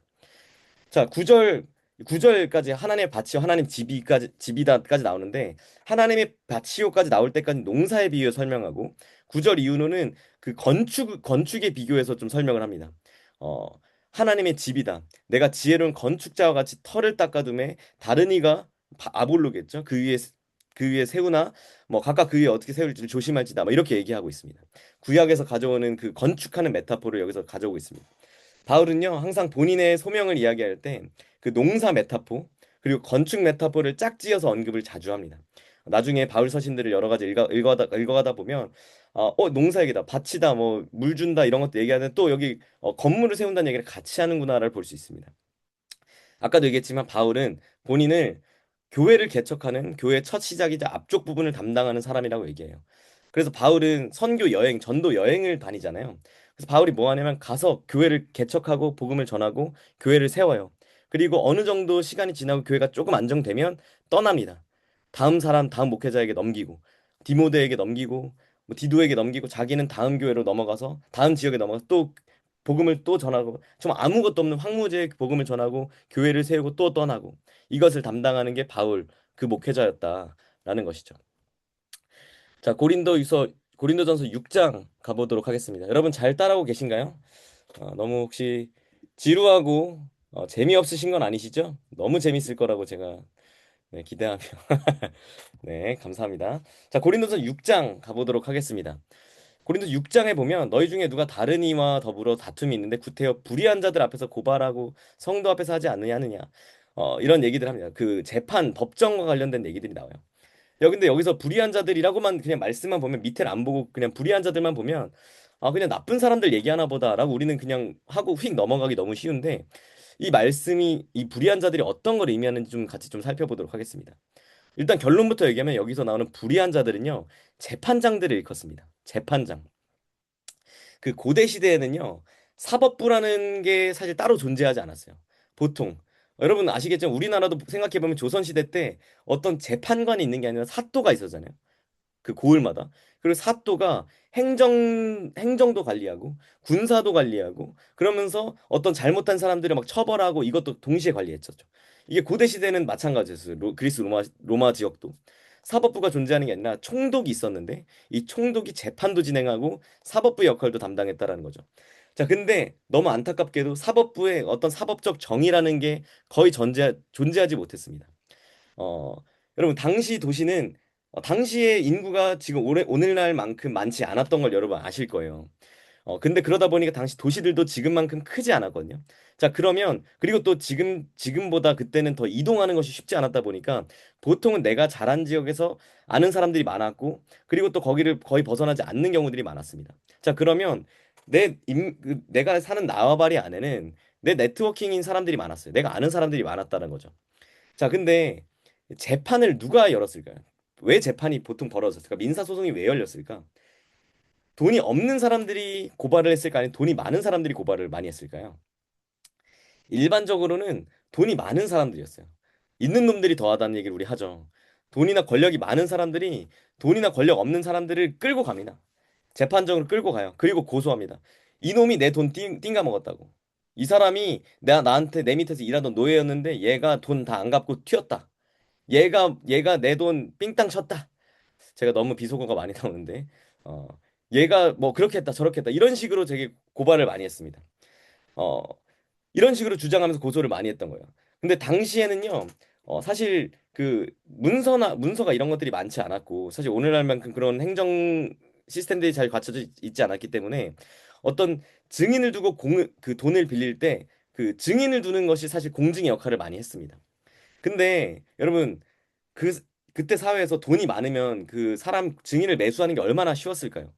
자, 9절까지 하나님의 밭이요 하나님 집이다까지 나오는데 하나님의 밭이요까지 나올 때까지 농사의 비유에 설명하고 9절 이후로는 그 건축의 비교해서 좀 설명을 합니다. 어 하나님의 집이다. 내가 지혜로운 건축자와 같이 터를 닦아둠에 다른 이가 아볼로겠죠. 그 위에 세우나 뭐 각각 그 위에 어떻게 세울지를 조심할지다. 뭐 이렇게 얘기하고 있습니다. 구약에서 가져오는 그 건축하는 메타포를 여기서 가져오고 있습니다. 바울은요, 항상 본인의 소명을 이야기할 때 그 농사 메타포 그리고 건축 메타포를 짝지어서 언급을 자주 합니다. 나중에 바울 서신들을 여러 가지 읽어가다 보면 농사 얘기다, 밭이다, 뭐 물 준다 이런 것도 얘기하는데 또 여기 건물을 세운다는 얘기를 같이 하는구나를 볼 수 있습니다. 아까도 얘기했지만 바울은 본인을 교회를 개척하는 교회 첫 시작이자 앞쪽 부분을 담당하는 사람이라고 얘기해요. 그래서 바울은 선교 여행, 전도 여행을 다니잖아요. 그래서 바울이 뭐 하냐면 가서 교회를 개척하고 복음을 전하고 교회를 세워요. 그리고 어느 정도 시간이 지나고 교회가 조금 안정되면 떠납니다. 다음 목회자에게 넘기고 디모데에게 넘기고 뭐 디도에게 넘기고 자기는 다음 교회로 넘어가서 다음 지역에 넘어가서 또 복음을 또 전하고 좀 아무것도 없는 황무지에 복음을 전하고 교회를 세우고 또 떠나고 이것을 담당하는 게 바울 그 목회자였다라는 것이죠. 자, 고린도전서 6장 가보도록 하겠습니다. 여러분 잘 따라오고 계신가요? 너무 혹시 지루하고 재미없으신 건 아니시죠? 너무 재밌을 거라고 제가 네, 기대하며 네, 감사합니다. 자, 고린도전서 6장 가보도록 하겠습니다. 고린도 6장에 보면 너희 중에 누가 다른 이와 더불어 다툼이 있는데 구태여 불의한 자들 앞에서 고발하고 성도 앞에서 하지 않느냐 이런 얘기들 합니다. 그 재판 법정과 관련된 얘기들이 나와요. 근데 여기서 불의한 자들이라고만 그냥 말씀만 보면 밑에를 안 보고 그냥 불의한 자들만 보면 그냥 나쁜 사람들 얘기하나 보다라고 우리는 그냥 하고 휙 넘어가기 너무 쉬운데 이 말씀이 이 불의한 자들이 어떤 걸 의미하는지 좀 같이 좀 살펴보도록 하겠습니다. 일단 결론부터 얘기하면 여기서 나오는 불의한 자들은요 재판장들을 일컫습니다. 재판장. 그 고대 시대에는요 사법부라는 게 사실 따로 존재하지 않았어요. 보통 여러분 아시겠지만 우리나라도 생각해 보면 조선 시대 때 어떤 재판관이 있는 게 아니라 사또가 있었잖아요. 그 고을마다. 그리고 사또가 행정도 관리하고 군사도 관리하고 그러면서 어떤 잘못한 사람들을 막 처벌하고 이것도 동시에 관리했었죠. 이게 고대 시대는 마찬가지였어요. 그리스 로마 지역도 사법부가 존재하는 게 아니라 총독이 있었는데 이 총독이 재판도 진행하고 사법부 역할도 담당했다라는 거죠. 자, 근데 너무 안타깝게도 사법부의 어떤 사법적 정의라는 게 거의 존재하지 못했습니다. 어, 여러분 당시 도시는 당시의 인구가 지금 오늘날만큼 많지 않았던 걸 여러분 아실 거예요. 근데 그러다 보니까 당시 도시들도 지금만큼 크지 않았거든요. 자, 그러면 그리고 또 지금보다 그때는 더 이동하는 것이 쉽지 않았다 보니까 보통은 내가 자란 지역에서 아는 사람들이 많았고 그리고 또 거기를 거의 벗어나지 않는 경우들이 많았습니다. 자, 그러면 내가 사는 나와바리 안에는 내 네트워킹인 사람들이 많았어요. 내가 아는 사람들이 많았다는 거죠. 자, 근데 재판을 누가 열었을까요? 왜 재판이 보통 벌어졌을까? 민사소송이 왜 열렸을까? 돈이 없는 사람들이 고발을 했을까? 아니면 돈이 많은 사람들이 고발을 많이 했을까요? 일반적으로는 돈이 많은 사람들이었어요. 있는 놈들이 더하다는 얘기를 우리 하죠. 돈이나 권력이 많은 사람들이 돈이나 권력 없는 사람들을 끌고 갑니다. 재판정으로 끌고 가요. 그리고 고소합니다. 이놈이 내 돈 띵가 먹었다고. 이 사람이 나한테 내 밑에서 일하던 노예였는데 얘가 돈 다 안 갚고 튀었다. 얘가 내 돈 삥땅 쳤다. 제가 너무 비속어가 많이 나오는데 어 얘가 뭐 그렇게 했다 저렇게 했다 이런 식으로 되게 고발을 많이 했습니다. 어 이런 식으로 주장하면서 고소를 많이 했던 거예요. 근데 당시에는요, 사실 그 문서가 이런 것들이 많지 않았고, 사실 오늘날만큼 그런 행정 시스템들이 잘 갖춰져 있지 않았기 때문에 어떤 증인을 두고 그 돈을 빌릴 때 그 증인을 두는 것이 사실 공증의 역할을 많이 했습니다. 근데 여러분 그 그때 사회에서 돈이 많으면 그 사람 증인을 매수하는 게 얼마나 쉬웠을까요?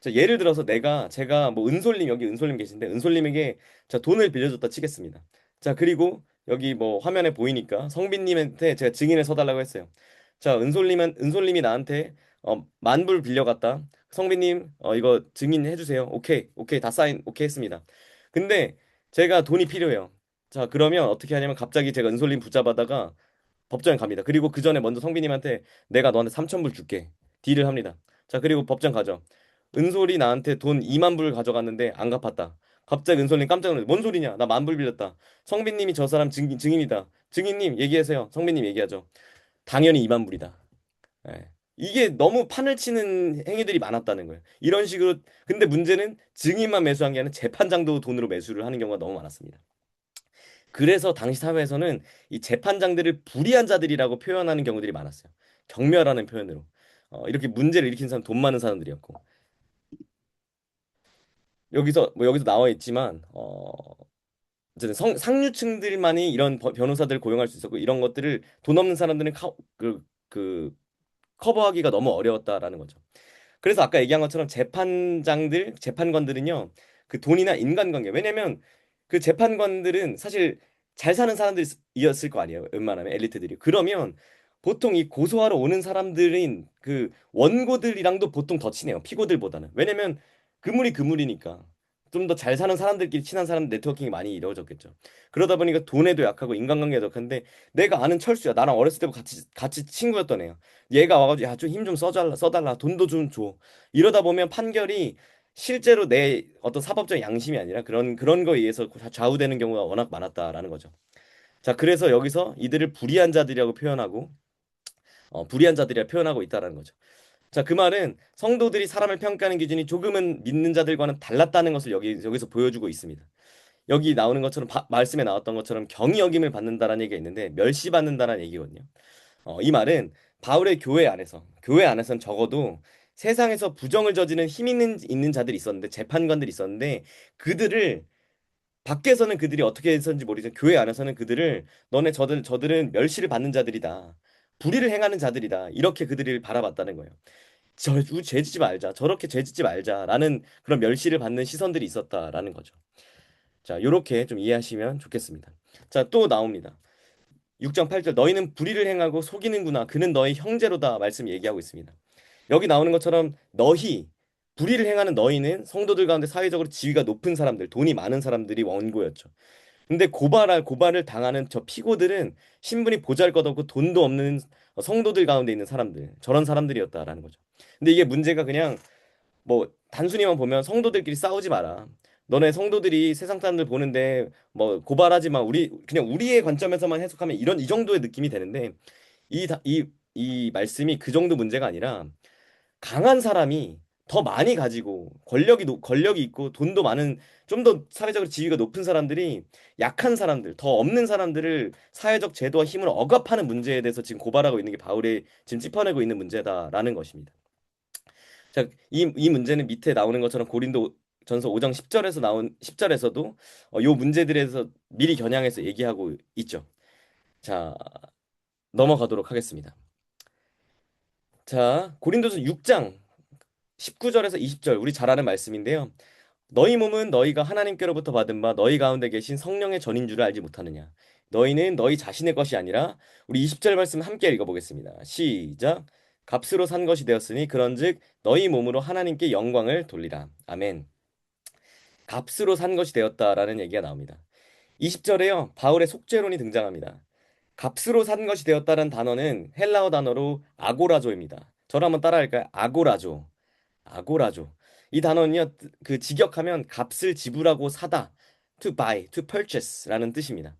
자, 예를 들어서 제가 뭐 은솔님 여기 은솔님 계신데 은솔님에게 자 돈을 빌려줬다 치겠습니다. 자, 그리고 여기 뭐 화면에 보이니까 성빈님한테 제가 증인을 서달라고 했어요. 자, 은솔님이 나한테 10,000불 빌려갔다. 성빈님 이거 증인해 주세요. 오케이 오케이 다 사인 오케이 했습니다. 근데 제가 돈이 필요해요. 자, 그러면 어떻게 하냐면 갑자기 제가 은솔님 붙잡아다가 법정에 갑니다. 그리고 그 전에 먼저 성빈님한테 내가 너한테 3,000불 줄게. 딜을 합니다. 자, 그리고 법정 가죠. 은솔이 나한테 돈 2만 불 가져갔는데 안 갚았다. 갑자기 은솔님 깜짝 놀랐어요. 뭔 소리냐? 나 10,000불 빌렸다. 성빈님이 저 사람 증인이다. 증인님 얘기하세요. 성빈님 얘기하죠. 당연히 2만 불이다. 예. 이게 너무 판을 치는 행위들이 많았다는 거예요. 이런 식으로 근데 문제는 증인만 매수한 게 아니라 재판장도 돈으로 매수를 하는 경우가 너무 많았습니다. 그래서 당시 사회에서는 이 재판장들을 불의한 자들이라고 표현하는 경우들이 많았어요. 경멸하는 표현으로. 이렇게 문제를 일으킨 사람 돈 많은 사람들이었고. 여기서 나와 있지만 어쨌든 상류층들만이 이런 변호사들을 고용할 수 있었고 이런 것들을 돈 없는 사람들은 그 커버하기가 너무 어려웠다라는 거죠. 그래서 아까 얘기한 것처럼 재판관들은요, 그 돈이나 인간관계. 왜냐면 그 재판관들은 사실 잘 사는 사람들이었을 거 아니에요. 웬만하면 엘리트들이. 그러면 보통 이 고소하러 오는 사람들인 그 원고들이랑도 보통 더 친해요. 피고들보다는. 왜냐면 그물이 그물이니까. 좀 더 잘 사는 사람들끼리 친한 사람 네트워킹이 많이 이루어졌겠죠. 그러다 보니까 돈에도 약하고 인간관계도 약한데 내가 아는 철수야. 나랑 어렸을 때부터 같이 친구였던 애야. 얘가 와가지고 야 좀 힘 좀 써달라 돈도 좀 줘 이러다 보면 판결이 실제로 내 어떤 사법적 양심이 아니라 그런 거에 의해서 좌우되는 경우가 워낙 많았다라는 거죠. 자, 그래서 여기서 이들을 불의한 자들이라고 표현하고 불의한 자들이라 표현하고 있다라는 거죠. 자, 그 말은 성도들이 사람을 평가하는 기준이 조금은 믿는 자들과는 달랐다는 것을 여기서 보여주고 있습니다. 여기 나오는 것처럼 말씀에 나왔던 것처럼 경히 여김을 받는다라는 얘기가 있는데 멸시받는다라는 얘기거든요. 이 말은 바울의 교회 안에선 적어도 세상에서 부정을 저지르는 힘 있는 자들이 있었는데 재판관들이 있었는데 그들을 밖에서는 그들이 어떻게 했었는지 모르지만 교회 안에서는 그들을 너네 저들은 멸시를 받는 자들이다. 불의를 행하는 자들이다. 이렇게 그들을 바라봤다는 거예요. 죄짓지 말자. 저렇게 죄짓지 말자라는 그런 멸시를 받는 시선들이 있었다라는 거죠. 자, 요렇게 좀 이해하시면 좋겠습니다. 자, 또 나옵니다. 6장 8절 너희는 불의를 행하고 속이는구나. 그는 너희 형제로다. 말씀 얘기하고 있습니다. 여기 나오는 것처럼 불의를 행하는 너희는 성도들 가운데 사회적으로 지위가 높은 사람들, 돈이 많은 사람들이 원고였죠. 근데 고발을 당하는 저 피고들은 신분이 보잘것없고 돈도 없는 성도들 가운데 있는 사람들, 저런 사람들이었다라는 거죠. 근데 이게 문제가 그냥 뭐 단순히만 보면 성도들끼리 싸우지 마라. 너네 성도들이 세상 사람들 보는데 뭐 고발하지 마. 그냥 우리의 관점에서만 해석하면 이 정도의 느낌이 되는데 이 말씀이 그 정도 문제가 아니라 강한 사람이 더 많이 가지고 권력이 있고 돈도 많은 좀 더 사회적으로 지위가 높은 사람들이 약한 사람들, 더 없는 사람들을 사회적 제도와 힘으로 억압하는 문제에 대해서 지금 고발하고 있는 게 바울이 지금 짚어내고 있는 문제다라는 것입니다. 자, 이 문제는 밑에 나오는 것처럼 전서 5장 10절에서 나온 10절에서도 요 문제들에 서 미리 겨냥해서 얘기하고 있죠. 자, 넘어가도록 하겠습니다. 자, 고린도서 6장 19절에서 20절 우리 잘 아는 말씀인데요. 너희 몸은 너희가 하나님께로부터 받은 바 너희 가운데 계신 성령의 전인 줄을 알지 못하느냐. 너희는 너희 자신의 것이 아니라 우리 20절 말씀 함께 읽어보겠습니다. 시작. 값으로 산 것이 되었으니 그런즉 너희 몸으로 하나님께 영광을 돌리라. 아멘. 값으로 산 것이 되었다라는 얘기가 나옵니다. 20절에요. 바울의 속죄론이 등장합니다. 값으로 산 것이 되었다는 단어는 헬라어 단어로 아고라조입니다. 저를 한번 따라할까요? 아고라조. 아고라죠. 이 단어는요, 그 직역하면 값을 지불하고 사다, to buy, to purchase라는 뜻입니다.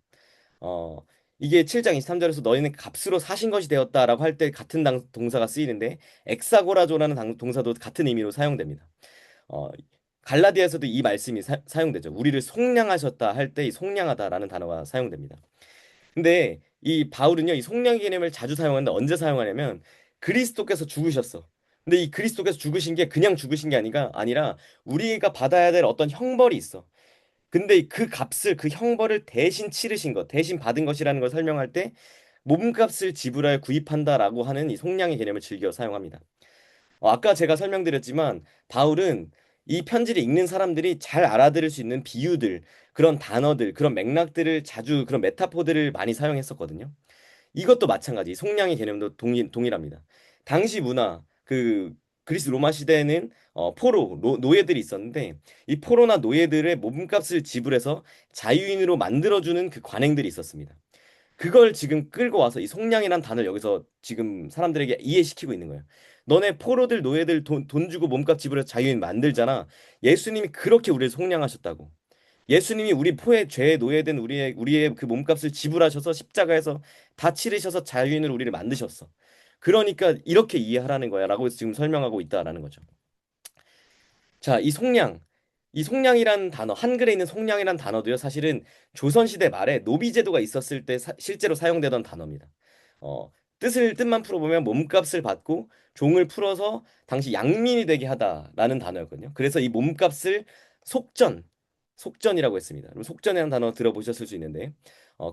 어, 이게 7장 23절에서 너희는 값으로 사신 것이 되었다라고 할 때 같은 동사가 쓰이는데 엑사고라조라는 동사도 같은 의미로 사용됩니다. 어, 갈라디아에서도 이 말씀이 사용되죠. 우리를 속량하셨다 할 때 이 속량하다라는 단어가 사용됩니다. 근데 이 바울은요, 이 속량 개념을 자주 사용하는데 언제 사용하냐면 그리스도께서 죽으셨어. 근데 이 그리스도께서 죽으신 게 그냥 죽으신 게 아니라 우리가 받아야 될 어떤 형벌이 있어. 근데 그 값을 그 형벌을 대신 치르신 것, 대신 받은 것이라는 걸 설명할 때 몸값을 지불하여 구입한다라고 하는 이 속량의 개념을 즐겨 사용합니다. 아까 제가 설명드렸지만 바울은 이 편지를 읽는 사람들이 잘 알아들을 수 있는 비유들, 그런 단어들, 그런 맥락들을 자주 그런 메타포들을 많이 사용했었거든요. 이것도 마찬가지. 속량의 개념도 동일합니다. 당시 문화, 그 그리스 로마 시대에는 포로, 노예들이 있었는데 이 포로나 노예들의 몸값을 지불해서 자유인으로 만들어주는 그 관행들이 있었습니다. 그걸 지금 끌고 와서 이 속량이란 단어를 여기서 지금 사람들에게 이해시키고 있는 거예요. 너네 포로들 노예들 돈 주고 몸값 지불해서 자유인 만들잖아. 예수님이 그렇게 우리를 속량하셨다고. 예수님이 우리 포의 죄에 노예된 우리의 그 몸값을 지불하셔서 십자가에서 다 치르셔서 자유인으로 우리를 만드셨어. 그러니까 이렇게 이해하라는 거야라고 지금 설명하고 있다라는 거죠. 자, 이 속량이란 단어, 한글에 있는 속량이란 단어도요, 사실은 조선시대 말에 노비제도가 있었을 때 실제로 사용되던 단어입니다. 뜻만 풀어보면 몸값을 받고 종을 풀어서 당시 양민이 되게 하다라는 단어였거든요. 그래서 이 몸값을 속전, 속전이라고 했습니다. 그럼 속전이라는 단어 들어보셨을 수 있는데,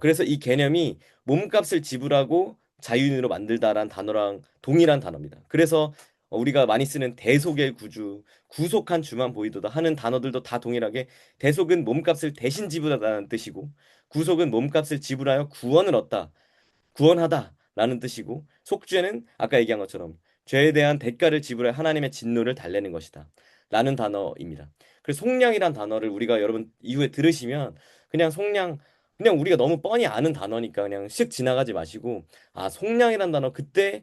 그래서 이 개념이 몸값을 지불하고 자유인으로 만들다라는 단어랑 동일한 단어입니다. 그래서 우리가 많이 쓰는 대속의 구주, 구속한 주만 보이도다 하는 단어들도 다 동일하게 대속은 몸값을 대신 지불하다는 뜻이고 구속은 몸값을 지불하여 구원을 얻다, 구원하다라는 뜻이고 속죄는 아까 얘기한 것처럼 죄에 대한 대가를 지불해 하나님의 진노를 달래는 것이다 라는 단어입니다. 그래서 속량이란 단어를 우리가 여러분 이후에 들으시면 그냥 속량 그냥 우리가 너무 뻔히 아는 단어니까 그냥 쓱 지나가지 마시고 아 속량이란 단어 그때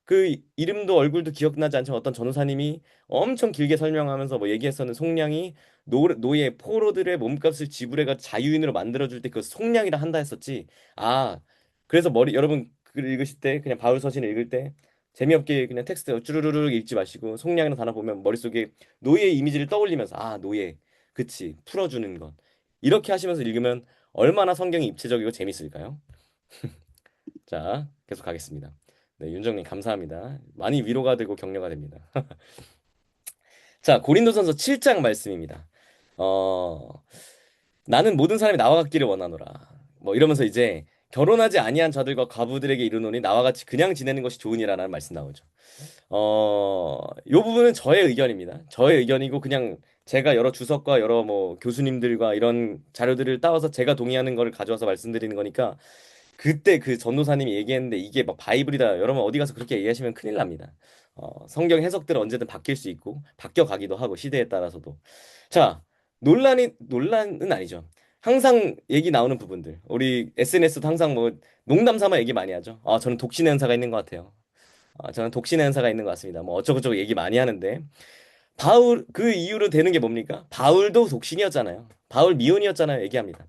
그 이름도 얼굴도 기억나지 않지만 어떤 전도사님이 엄청 길게 설명하면서 뭐 얘기했었는 속량이 노예 포로들의 몸값을 지불해가 자유인으로 만들어줄 때 그 속량이라 한다 했었지. 아, 그래서 여러분 글 읽으실 때 그냥 바울 서신을 읽을 때 재미없게 그냥 텍스트 쭈루루루 읽지 마시고 속량이라는 단어 보면 머릿속에 노예의 이미지를 떠올리면서 아, 노예. 그치. 풀어주는 것. 이렇게 하시면서 읽으면 얼마나 성경이 입체적이고 재밌을까요? 자, 계속 가겠습니다. 네, 윤정님 감사합니다. 많이 위로가 되고 격려가 됩니다. 자, 고린도전서 7장 말씀입니다. 어, 나는 모든 사람이 나와 같기를 원하노라. 뭐 이러면서 이제 결혼하지 아니한 자들과 과부들에게 이르노니 나와 같이 그냥 지내는 것이 좋으니라는 말씀 나오죠. 요 부분은 저의 의견입니다. 저의 의견이고 그냥 제가 여러 주석과 여러 뭐 교수님들과 이런 자료들을 따와서 제가 동의하는 걸 가져와서 말씀드리는 거니까 그때 그 전도사님이 얘기했는데 이게 막 바이블이다. 여러분 어디 가서 그렇게 얘기하시면 큰일 납니다. 성경 해석들은 언제든 바뀔 수 있고 바뀌어 가기도 하고 시대에 따라서도. 자, 논란은 아니죠. 항상 얘기 나오는 부분들. 우리 SNS도 항상 뭐 농담 삼아 얘기 많이 하죠. 저는 독신의 은사가 있는 것 같아요. 저는 독신의 은사가 있는 것 같습니다. 뭐 어쩌고저쩌고 얘기 많이 하는데 바울 그 이유로 되는 게 뭡니까? 바울도 독신이었잖아요. 바울 미혼이었잖아요. 얘기합니다.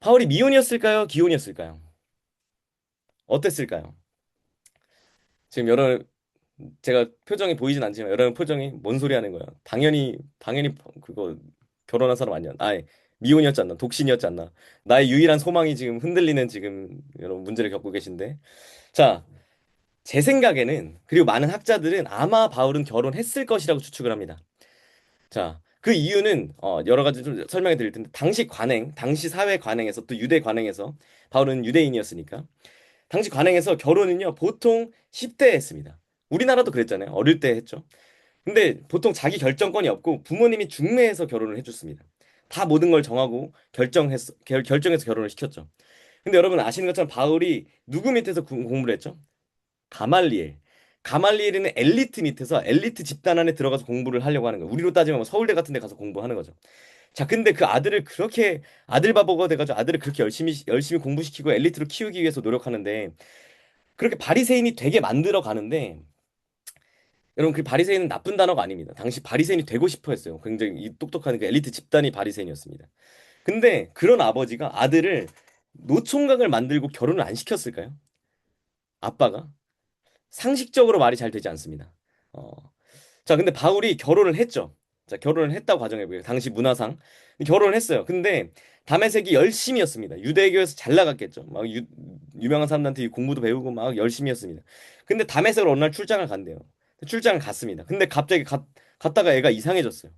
바울이 미혼이었을까요? 기혼이었을까요? 어땠을까요? 지금 제가 표정이 보이진 않지만 여러분 표정이 뭔 소리 하는 거야? 당연히 그거 결혼한 사람 아니야? 아예 미혼이었지 않나? 독신이었지 않나? 나의 유일한 소망이 지금 흔들리는 지금 여러분 문제를 겪고 계신데 자, 제 생각에는 그리고 많은 학자들은 아마 바울은 결혼했을 것이라고 추측을 합니다. 자, 그 이유는 여러 가지 좀 설명해 드릴 텐데 당시 관행, 당시 사회 관행에서 또 유대 관행에서 바울은 유대인이었으니까 당시 관행에서 결혼은요 보통 10대에 했습니다. 우리나라도 그랬잖아요. 어릴 때 했죠. 근데 보통 자기 결정권이 없고 부모님이 중매해서 결혼을 해줬습니다. 다 모든 걸 정하고 결정해서 결혼을 시켰죠. 근데 여러분 아시는 것처럼 바울이 누구 밑에서 공부를 했죠? 가말리엘. 가말리엘은 엘리트 밑에서 엘리트 집단 안에 들어가서 공부를 하려고 하는 거예요. 우리로 따지면 뭐 서울대 같은 데 가서 공부하는 거죠. 자, 근데 그 아들을 그렇게 아들 바보가 돼가지고 아들을 그렇게 열심히 공부시키고 엘리트로 키우기 위해서 노력하는데 그렇게 바리새인이 되게 만들어 가는데 여러분 그 바리새인은 나쁜 단어가 아닙니다. 당시 바리새인이 되고 싶어 했어요. 굉장히 이 똑똑한 그 엘리트 집단이 바리새인이었습니다. 근데 그런 아버지가 아들을 노총각을 만들고 결혼을 안 시켰을까요? 아빠가? 상식적으로 말이 잘 되지 않습니다. 어, 자, 근데 바울이 결혼을 했죠. 자, 결혼을 했다고 가정해보게요. 당시 문화상. 결혼을 했어요. 근데 다메섹이 열심히였습니다. 유대교에서 잘 나갔겠죠. 막 유명한 사람들한테 공부도 배우고 막 열심히 였습니다. 근데 다메섹으로 어느 날 출장을 간대요. 출장을 갔습니다. 근데 갑자기 갔다가 애가 이상해졌어요.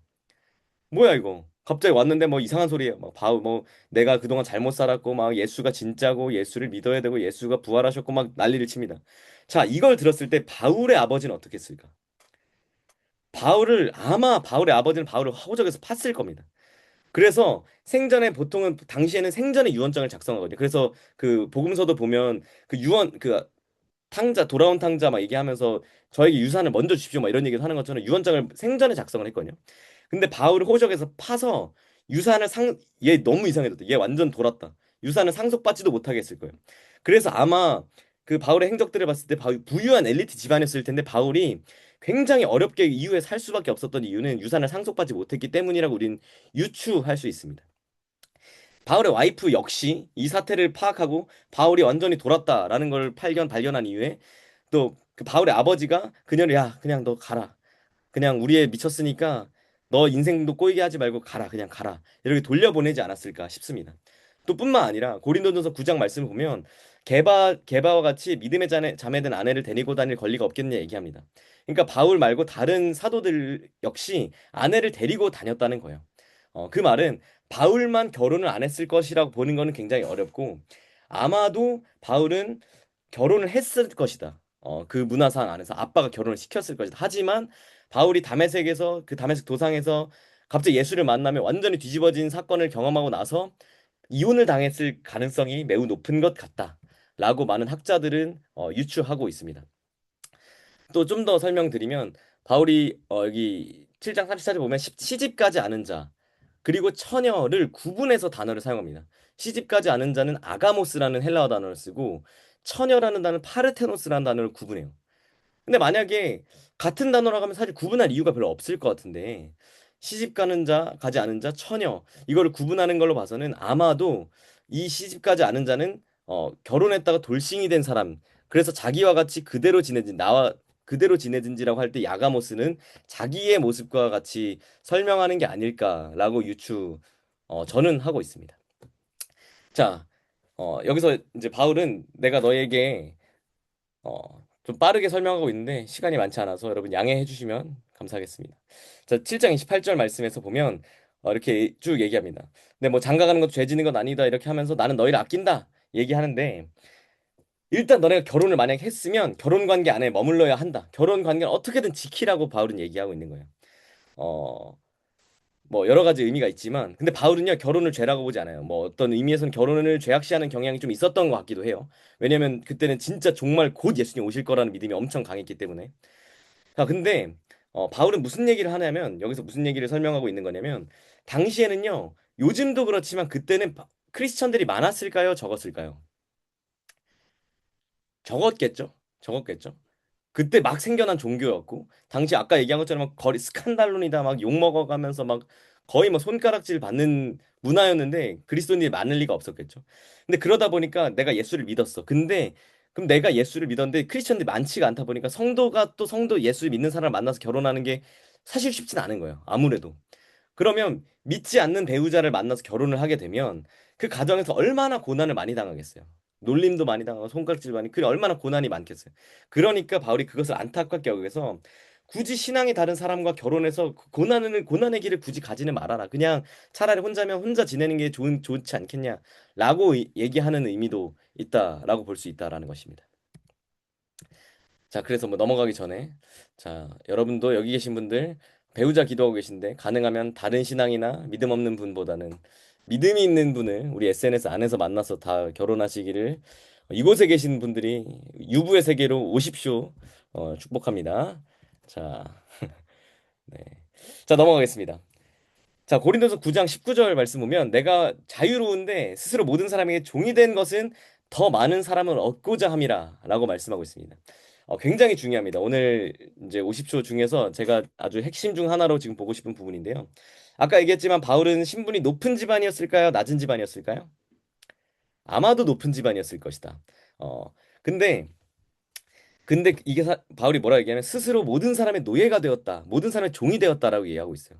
뭐야 이거? 갑자기 왔는데 뭐 이상한 소리예요. 막 바울 뭐 내가 그동안 잘못 살았고 막 예수가 진짜고 예수를 믿어야 되고 예수가 부활하셨고 막 난리를 칩니다. 자, 이걸 들었을 때 바울의 아버지는 어떻게 했을까? 아마 바울의 아버지는 바울을 화보적에서 팠을 겁니다. 그래서 생전에 보통은 당시에는 생전에 유언장을 작성하거든요. 그래서 그 복음서도 보면 그 유언 그 탕자 돌아온 탕자 막 얘기하면서 저에게 유산을 먼저 주십시오 막 이런 얘기를 하는 것처럼 유언장을 생전에 작성을 했거든요. 근데 바울을 호적에서 파서 유산을 얘 너무 이상해졌다. 얘 완전 돌았다. 유산을 상속받지도 못하게 했을 거예요. 그래서 아마 그 바울의 행적들을 봤을 때 부유한 엘리트 집안이었을 텐데 바울이 굉장히 어렵게 이후에 살 수밖에 없었던 이유는 유산을 상속받지 못했기 때문이라고 우린 유추할 수 있습니다. 바울의 와이프 역시 이 사태를 파악하고 바울이 완전히 돌았다라는 걸 발견한 이후에 또 그 바울의 아버지가 그녀를 야 그냥 너 가라 그냥 우리에 미쳤으니까 너 인생도 꼬이게 하지 말고 가라 그냥 가라 이렇게 돌려보내지 않았을까 싶습니다. 또 뿐만 아니라 고린도전서 9장 말씀을 보면 게바와 같이 믿음의 자매된 아내를 데리고 다닐 권리가 없겠냐 얘기합니다. 그러니까 바울 말고 다른 사도들 역시 아내를 데리고 다녔다는 거예요. 그 말은 바울만 결혼을 안 했을 것이라고 보는 거는 굉장히 어렵고 아마도 바울은 결혼을 했을 것이다. 그 문화상 안에서 아빠가 결혼을 시켰을 것이다. 하지만 바울이 다메섹에서 그 다메섹 도상에서 갑자기 예수를 만나며 완전히 뒤집어진 사건을 경험하고 나서 이혼을 당했을 가능성이 매우 높은 것 같다라고 많은 학자들은 유추하고 있습니다. 또 좀 더 설명드리면 바울이 여기 7장 34절 보면 시집가지 않은 자 그리고 처녀를 구분해서 단어를 사용합니다. 시집가지 않은 자는 아가모스라는 헬라어 단어를 쓰고 처녀라는 단어는 파르테노스라는 단어를 구분해요. 근데 만약에 같은 단어라고 하면 사실 구분할 이유가 별로 없을 것 같은데 시집 가는 자, 가지 않은 자, 처녀 이거를 구분하는 걸로 봐서는 아마도 이 시집 가지 않은 자는 결혼했다가 돌싱이 된 사람 그래서 자기와 같이 그대로 지내진 나와 그대로 지내든지라고 할 때 야가모스는 자기의 모습과 같이 설명하는 게 아닐까라고 저는 하고 있습니다. 자, 여기서 이제 바울은 내가 너에게 좀 빠르게 설명하고 있는데 시간이 많지 않아서 여러분 양해해 주시면 감사하겠습니다. 자, 7장 28절 말씀에서 보면 이렇게 쭉 얘기합니다. 근데 뭐 장가가는 것도 죄 지는 건 아니다 이렇게 하면서 나는 너희를 아낀다 얘기하는데 일단 너네가 결혼을 만약 했으면 결혼 관계 안에 머물러야 한다. 결혼 관계는 어떻게든 지키라고 바울은 얘기하고 있는 거예요. 어, 뭐 여러 가지 의미가 있지만 근데 바울은요 결혼을 죄라고 보지 않아요. 뭐 어떤 의미에서는 결혼을 죄악시하는 경향이 좀 있었던 것 같기도 해요. 왜냐면 그때는 진짜 정말 곧 예수님 오실 거라는 믿음이 엄청 강했기 때문에. 자, 근데 바울은 무슨 얘기를 하냐면 여기서 무슨 얘기를 설명하고 있는 거냐면 당시에는요 요즘도 그렇지만 그때는 크리스천들이 많았을까요? 적었을까요? 적었겠죠? 적었겠죠? 그때 막 생겨난 종교였고 당시 아까 얘기한 것처럼 막 거리 스칸달론이다 막 욕먹어가면서 막 거의 뭐 손가락질 받는 문화였는데 그리스도인이 많을 리가 없었겠죠. 근데 그러다 보니까 내가 예수를 믿었어. 근데 그럼 내가 예수를 믿었는데 크리스천들이 많지가 않다 보니까 성도가 또 성도 예수를 믿는 사람을 만나서 결혼하는 게 사실 쉽진 않은 거예요. 아무래도. 그러면 믿지 않는 배우자를 만나서 결혼을 하게 되면 그 가정에서 얼마나 고난을 많이 당하겠어요. 놀림도 많이 당하고 손가락질 많이 그래 얼마나 고난이 많겠어요. 그러니까 바울이 그것을 안타깝게 여기서 굳이 신앙이 다른 사람과 결혼해서 그 고난의 길을 굳이 가지는 말아라. 그냥 차라리 혼자면 혼자 지내는 게 좋지 않겠냐라고 얘기하는 의미도 있다라고 볼 수 있다라는 것입니다. 자, 그래서 뭐 넘어가기 전에 자, 여러분도 여기 계신 분들 배우자 기도하고 계신데 가능하면 다른 신앙이나 믿음 없는 분보다는 믿음이 있는 분을 우리 SNS 안에서 만나서 다 결혼하시기를 이곳에 계신 분들이 유부의 세계로 오십시오. 축복합니다. 자, 네. 자, 넘어가겠습니다. 자, 고린도서 9장 19절 말씀 보면 내가 자유로운데 스스로 모든 사람에게 종이 된 것은 더 많은 사람을 얻고자 함이라 라고 말씀하고 있습니다. 굉장히 중요합니다. 오늘 이제 50초 중에서 제가 아주 핵심 중 하나로 지금 보고 싶은 부분인데요. 아까 얘기했지만 바울은 신분이 높은 집안이었을까요? 낮은 집안이었을까요? 아마도 높은 집안이었을 것이다. 어, 근데 이게 바울이 뭐라 얘기하면 스스로 모든 사람의 노예가 되었다. 모든 사람의 종이 되었다라고 얘기하고 있어요.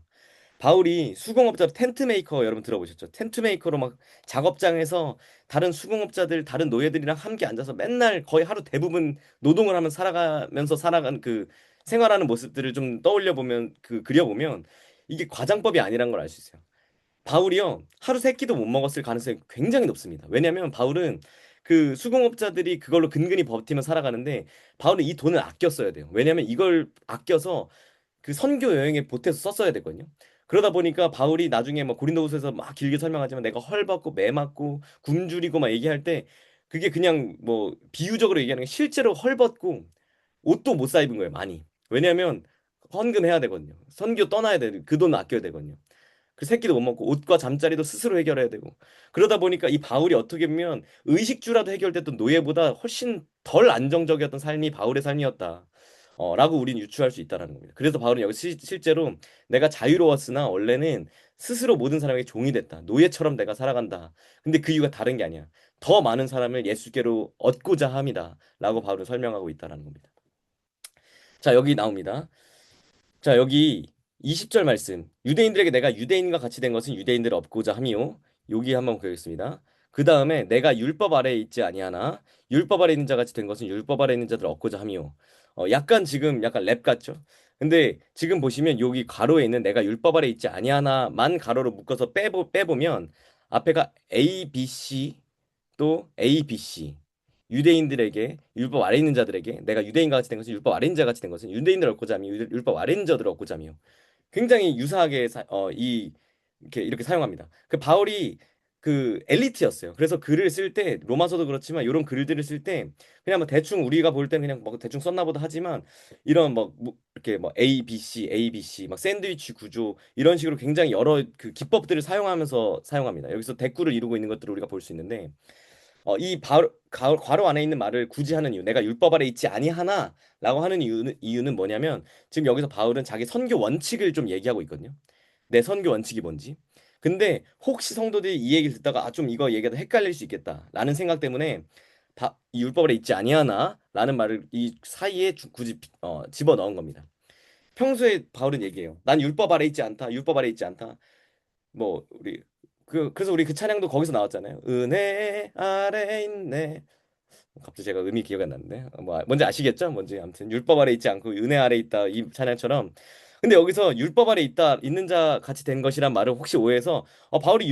바울이 수공업자 텐트 메이커 여러분 들어보셨죠? 텐트 메이커로 막 작업장에서 다른 수공업자들, 다른 노예들이랑 함께 앉아서 맨날 거의 하루 대부분 노동을 하면 살아가면서 살아간 그 생활하는 모습들을 좀 떠올려 보면 그려보면 이게 과장법이 아니란 걸 알 수 있어요. 바울이요 하루 세 끼도 못 먹었을 가능성이 굉장히 높습니다. 왜냐하면 바울은 그 수공업자들이 그걸로 근근히 버티며 살아가는데 바울은 이 돈을 아껴 써야 돼요. 왜냐하면 이걸 아껴서 그 선교 여행에 보태서 썼어야 되거든요. 그러다 보니까 바울이 나중에 막 고린도후서에서 막 길게 설명하지만 내가 헐벗고 매 맞고 굶주리고 막 얘기할 때 그게 그냥 뭐 비유적으로 얘기하는 게 실제로 헐벗고 옷도 못 사 입은 거예요, 많이. 왜냐하면 헌금해야 되거든요. 선교 떠나야 돼. 그 돈 아껴야 되거든요. 그 새끼도 못 먹고 옷과 잠자리도 스스로 해결해야 되고 그러다 보니까 이 바울이 어떻게 보면 의식주라도 해결됐던 노예보다 훨씬 덜 안정적이었던 삶이 바울의 삶이었다. 라고 우리는 유추할 수 있다라는 겁니다. 그래서 바울은 여기 실제로 내가 자유로웠으나 원래는 스스로 모든 사람에게 종이 됐다. 노예처럼 내가 살아간다. 근데 그 이유가 다른 게 아니야. 더 많은 사람을 예수께로 얻고자 함이다. 라고 바울은 설명하고 있다라는 겁니다. 자, 여기 나옵니다. 자, 여기 20절 말씀. 유대인들에게 내가 유대인과 같이 된 것은 유대인들을 얻고자 함이요. 여기 한번 보겠습니다. 그 다음에 내가 율법 아래에 있지 아니하나 율법 아래 있는 자 같이 된 것은 율법 아래 있는 자들을 얻고자 함이요. 약간 지금 약간 랩 같죠? 근데 지금 보시면 여기 가로에 있는 내가 율법 아래 있지 아니하나만 가로로 묶어서 빼보면 앞에가 A, B, C 또 A, B, C 유대인들에게 율법 아래 있는 자들에게 내가 유대인과 같이 된 것은 율법 아래 있는 자 같이 된 것은 유대인들 얻고자 함이 율법 아래 있는 자들을 얻고자 함이요. 굉장히 유사하게 이렇게 사용합니다. 그 바울이 그 엘리트였어요. 그래서 글을 쓸 때 로마서도 그렇지만 이런 글들을 쓸 때 그냥 뭐 대충 우리가 볼 때는 그냥 뭐 대충 썼나 보다 하지만 이런 이렇게 뭐 A, B, C, A, B, C 막 샌드위치 구조 이런 식으로 굉장히 여러 그 기법들을 사용하면서 사용합니다. 여기서 대꾸를 이루고 있는 것들을 우리가 볼 수 있는데 이 괄호 안에 있는 말을 굳이 하는 이유, 내가 율법 아래 있지 아니하나라고 하는 이유는 뭐냐면 지금 여기서 바울은 자기 선교 원칙을 좀 얘기하고 있거든요. 내 선교 원칙이 뭔지. 근데 혹시 성도들이 이 얘기를 듣다가 좀 이거 얘기가 헷갈릴 수 있겠다라는 생각 때문에 이 율법 아래 있지 아니하나라는 말을 이 사이에 굳이 집어 넣은 겁니다. 평소에 바울은 얘기해요. 난 율법 아래 있지 않다. 율법 아래 있지 않다. 뭐 우리 그래서 우리 그 찬양도 거기서 나왔잖아요. 은혜 아래 있네. 갑자기 제가 음이 기억이 안 나는데 뭐 뭔지 아시겠죠? 뭔지 아무튼 율법 아래 있지 않고 은혜 아래 있다 이 찬양처럼. 근데 여기서 율법 아래 있다 있는 자 같이 된 것이란 말을 혹시 오해해서 바울도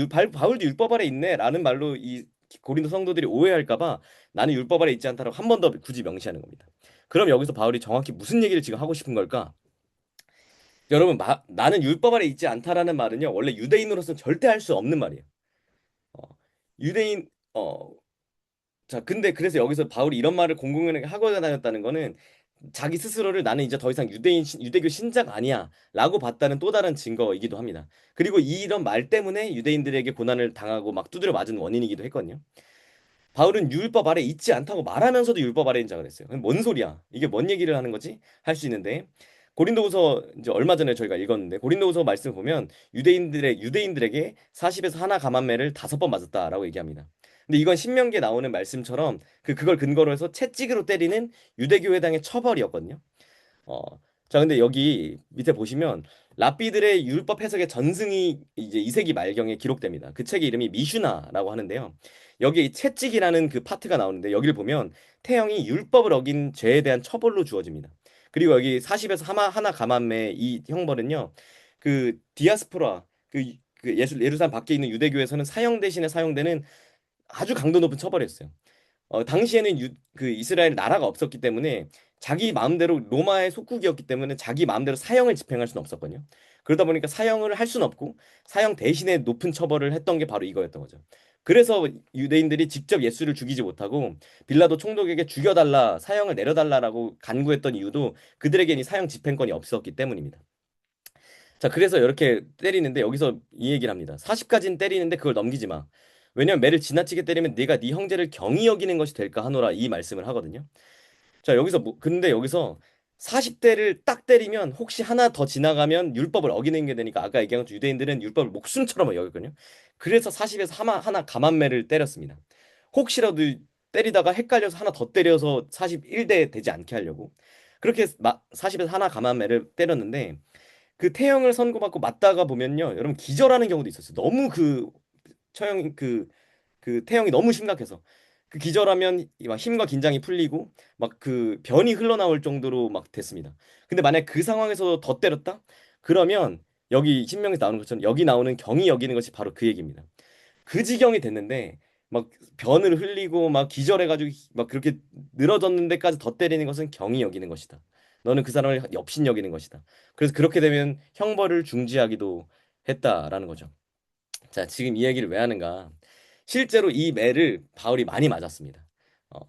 율법 아래 있네라는 말로 이 고린도 성도들이 오해할까 봐 나는 율법 아래 있지 않다라고 한 번 더 굳이 명시하는 겁니다. 그럼 여기서 바울이 정확히 무슨 얘기를 지금 하고 싶은 걸까? 여러분 나는 율법 아래 있지 않다라는 말은요 원래 유대인으로서는 절대 할 수 없는 말이에요. 어, 유대인 자 근데 그래서 여기서 바울이 이런 말을 공공연하게 하고 다녔다는 거는 자기 스스로를 나는 이제 더 이상 유대교 신자가 아니야라고 봤다는 또 다른 증거이기도 합니다. 그리고 이런 말 때문에 유대인들에게 고난을 당하고 막 두드려 맞은 원인이기도 했거든요. 바울은 율법 아래 있지 않다고 말하면서도 율법 아래인 자가 됐어요. 그럼 뭔 소리야? 이게 뭔 얘기를 하는 거지? 할 수 있는데 고린도후서 이제 얼마 전에 저희가 읽었는데 고린도후서 말씀을 보면 유대인들에게 40에서 하나 감한매를 5번 맞았다라고 얘기합니다. 근데 이건 신명기에 나오는 말씀처럼 그걸 근거로 해서 채찍으로 때리는 유대교 회당의 처벌이었거든요. 어. 자, 근데 여기 밑에 보시면 랍비들의 율법 해석의 전승이 이제 2세기 말경에 기록됩니다. 그 책의 이름이 미슈나라고 하는데요. 여기에 이 채찍이라는 그 파트가 나오는데 여기를 보면 태형이 율법을 어긴 죄에 대한 처벌로 주어집니다. 그리고 여기 40에서 하나 가만메 이 형벌은요. 그 디아스포라 그 예루살렘 밖에 있는 유대교에서는 사형 대신에 사용되는 아주 강도 높은 처벌이었어요. 당시에는 그 이스라엘 나라가 없었기 때문에 자기 마음대로 로마의 속국이었기 때문에 자기 마음대로 사형을 집행할 수는 없었거든요. 그러다 보니까 사형을 할 수는 없고 사형 대신에 높은 처벌을 했던 게 바로 이거였던 거죠. 그래서 유대인들이 직접 예수를 죽이지 못하고 빌라도 총독에게 죽여달라, 사형을 내려달라라고 간구했던 이유도 그들에게는 이 사형 집행권이 없었기 때문입니다. 자, 그래서 이렇게 때리는데 여기서 이 얘기를 합니다. 40까지는 때리는데 그걸 넘기지 마. 왜냐면 매를 지나치게 때리면 네가 네 형제를 경히 여기는 것이 될까 하노라 이 말씀을 하거든요. 자, 여기서 근데 여기서 40대를 딱 때리면 혹시 하나 더 지나가면 율법을 어기는 게 되니까 아까 얘기한 것처럼 유대인들은 율법을 목숨처럼 여겼거든요. 그래서 40에서 하나 가만매를 때렸습니다. 혹시라도 때리다가 헷갈려서 하나 더 때려서 41대 되지 않게 하려고. 그렇게 40에서 하나 가만매를 때렸는데 그 태형을 선고받고 맞다가 보면요. 여러분 기절하는 경우도 있었어요. 너무 그 처형 그 태형이 너무 심각해서 그 기절하면 막 힘과 긴장이 풀리고 막 그 변이 흘러나올 정도로 막 됐습니다. 근데 만약 그 상황에서 더 때렸다? 그러면 여기 신명에서 나오는 것처럼 여기 나오는 경이 여기는 것이 바로 그 얘기입니다. 그 지경이 됐는데 막 변을 흘리고 막 기절해가지고 막 그렇게 늘어졌는 데까지 더 때리는 것은 경이 여기는 것이다. 너는 그 사람을 엽신 여기는 것이다. 그래서 그렇게 되면 형벌을 중지하기도 했다라는 거죠. 자, 지금 이 얘기를 왜 하는가? 실제로 이 매를 바울이 많이 맞았습니다. 어,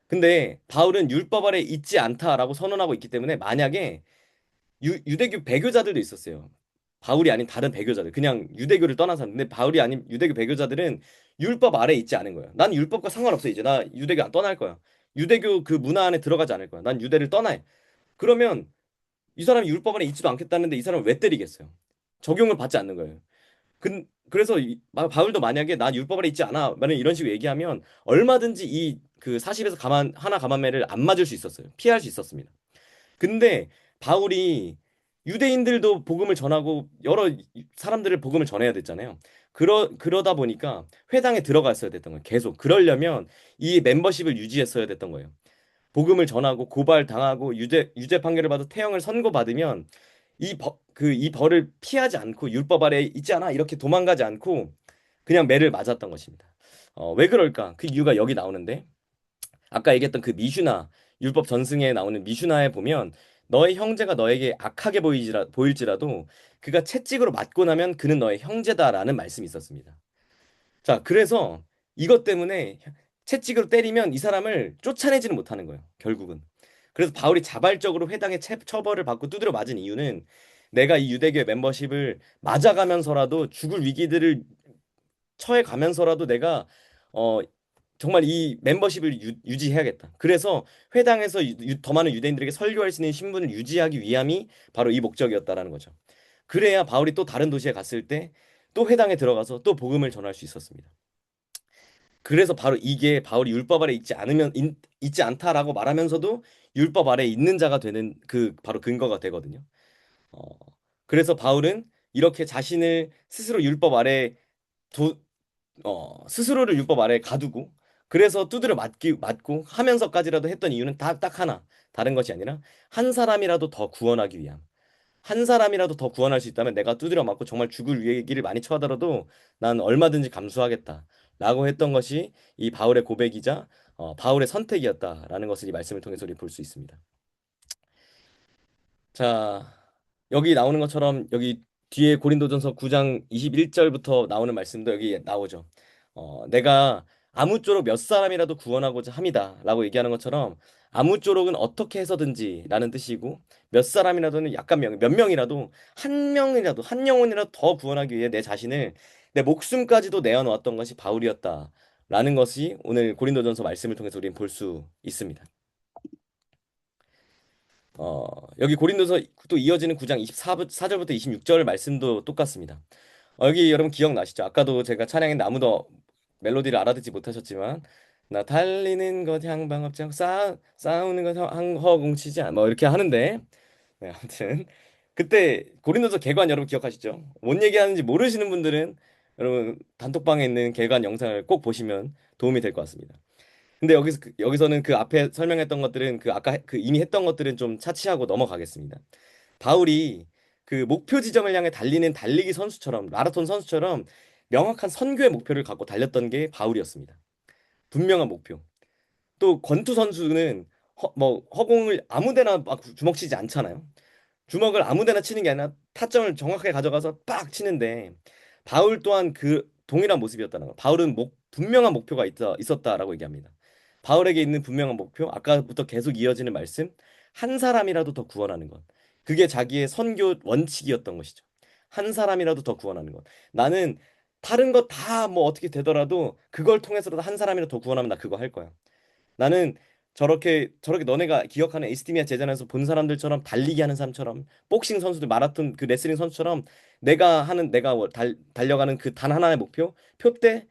근데 바울은 율법 아래 있지 않다라고 선언하고 있기 때문에 만약에 유대교 배교자들도 있었어요. 바울이 아닌 다른 배교자들, 그냥 유대교를 떠난 사람. 근데 바울이 아닌 유대교 배교자들은 율법 아래 있지 않은 거예요. 난 율법과 상관없어. 이제 나 유대교 안 떠날 거야. 유대교 그 문화 안에 들어가지 않을 거야. 난 유대를 떠나요. 그러면 이 사람이 율법 안에 있지도 않겠다는데 이 사람을 왜 때리겠어요? 적용을 받지 않는 거예요. 그래서 바울도 만약에 나 율법 아래 있지 않아. 만약 이런 식으로 얘기하면 얼마든지 이 그 40에서 하나 가만매를 안 맞을 수 있었어요. 피할 수 있었습니다. 근데 바울이 유대인들도 복음을 전하고 여러 사람들을 복음을 전해야 됐잖아요. 그러다 보니까 회당에 들어갔어야 됐던 거예요. 계속. 그러려면 이 멤버십을 유지했어야 됐던 거예요. 복음을 전하고 고발 당하고 유죄 판결을 받아 태형을 선고받으면 이 벌을 피하지 않고 율법 아래 있지 않아 이렇게 도망가지 않고 그냥 매를 맞았던 것입니다. 왜 그럴까? 그 이유가 여기 나오는데 아까 얘기했던 그 미슈나 율법 전승에 나오는 미슈나에 보면 너의 형제가 너에게 악하게 보일지라도 그가 채찍으로 맞고 나면 그는 너의 형제다라는 말씀이 있었습니다. 자, 그래서 이것 때문에 채찍으로 때리면 이 사람을 쫓아내지는 못하는 거예요. 결국은. 그래서 바울이 자발적으로 회당에 처벌을 받고 두드려 맞은 이유는 내가 이 유대교의 멤버십을 맞아가면서라도 죽을 위기들을 처해 가면서라도 내가 어 정말 이 멤버십을 유지해야겠다. 그래서 회당에서 더 많은 유대인들에게 설교할 수 있는 신분을 유지하기 위함이 바로 이 목적이었다라는 거죠. 그래야 바울이 또 다른 도시에 갔을 때 또 회당에 들어가서 또 복음을 전할 수 있었습니다. 그래서 바로 이게 바울이 율법 아래 있지 않다라고 말하면서도 율법 아래 있는 자가 되는 그 바로 근거가 되거든요. 어, 그래서 바울은 이렇게 자신을 스스로 율법 아래 스스로를 율법 아래 가두고 그래서 두드려 맞고 하면서까지라도 했던 이유는 딱 하나. 다른 것이 아니라 한 사람이라도 더 구원하기 위함. 한 사람이라도 더 구원할 수 있다면 내가 두드려 맞고 정말 죽을 위기를 많이 처하더라도 난 얼마든지 감수하겠다. 라고 했던 것이 이 바울의 고백이자 바울의 선택이었다라는 것을 이 말씀을 통해서 우리 볼 수 있습니다. 자, 여기 나오는 것처럼 여기 뒤에 고린도전서 9장 21절부터 나오는 말씀도 여기 나오죠. 내가 아무쪼록 몇 사람이라도 구원하고자 함이다라고 얘기하는 것처럼 아무쪼록은 어떻게 해서든지라는 뜻이고 몇 사람이라도는 약간 몇 명이라도 한 명이라도 한 영혼이라도 더 구원하기 위해 내 자신을 내 목숨까지도 내어놓았던 것이 바울이었다라는 것이 오늘 고린도전서 말씀을 통해서 우리는 볼 수 있습니다. 여기 고린도서 또 이어지는 9장 24절부터 26절 말씀도 똑같습니다. 여기 여러분 기억나시죠? 아까도 제가 찬양했는데 아무도 멜로디를 알아듣지 못하셨지만 나 달리는 것 향방 없지 않고 싸우는 것 허공치지 않 뭐 이렇게 하는데 네, 아무튼 그때 고린도서 개관 여러분 기억하시죠? 뭔 얘기하는지 모르시는 분들은 여러분 단톡방에 있는 개관 영상을 꼭 보시면 도움이 될 것 같습니다. 근데 여기서는 그 앞에 설명했던 것들은 그 아까 그 이미 했던 것들은 좀 차치하고 넘어가겠습니다. 바울이 그 목표 지점을 향해 달리는 달리기 선수처럼 마라톤 선수처럼 명확한 선교의 목표를 갖고 달렸던 게 바울이었습니다. 분명한 목표. 또 권투 선수는 뭐 허공을 아무데나 막 주먹 치지 않잖아요. 주먹을 아무데나 치는 게 아니라 타점을 정확하게 가져가서 빡 치는데 바울 또한 그 동일한 모습이었다는 거. 바울은 분명한 목표가 있었다라고 얘기합니다. 바울에게 있는 분명한 목표, 아까부터 계속 이어지는 말씀, 한 사람이라도 더 구원하는 것. 그게 자기의 선교 원칙이었던 것이죠. 한 사람이라도 더 구원하는 것. 나는 다른 거 다 뭐 어떻게 되더라도 그걸 통해서라도 한 사람이라도 더 구원하면 나 그거 할 거야. 나는 저렇게 너네가 기억하는 에이스티미아 제자에서 본 사람들처럼 달리기 하는 사람처럼 복싱 선수들 마라톤 그 레슬링 선수처럼 내가 달려가는 그 단 하나의 목표 표대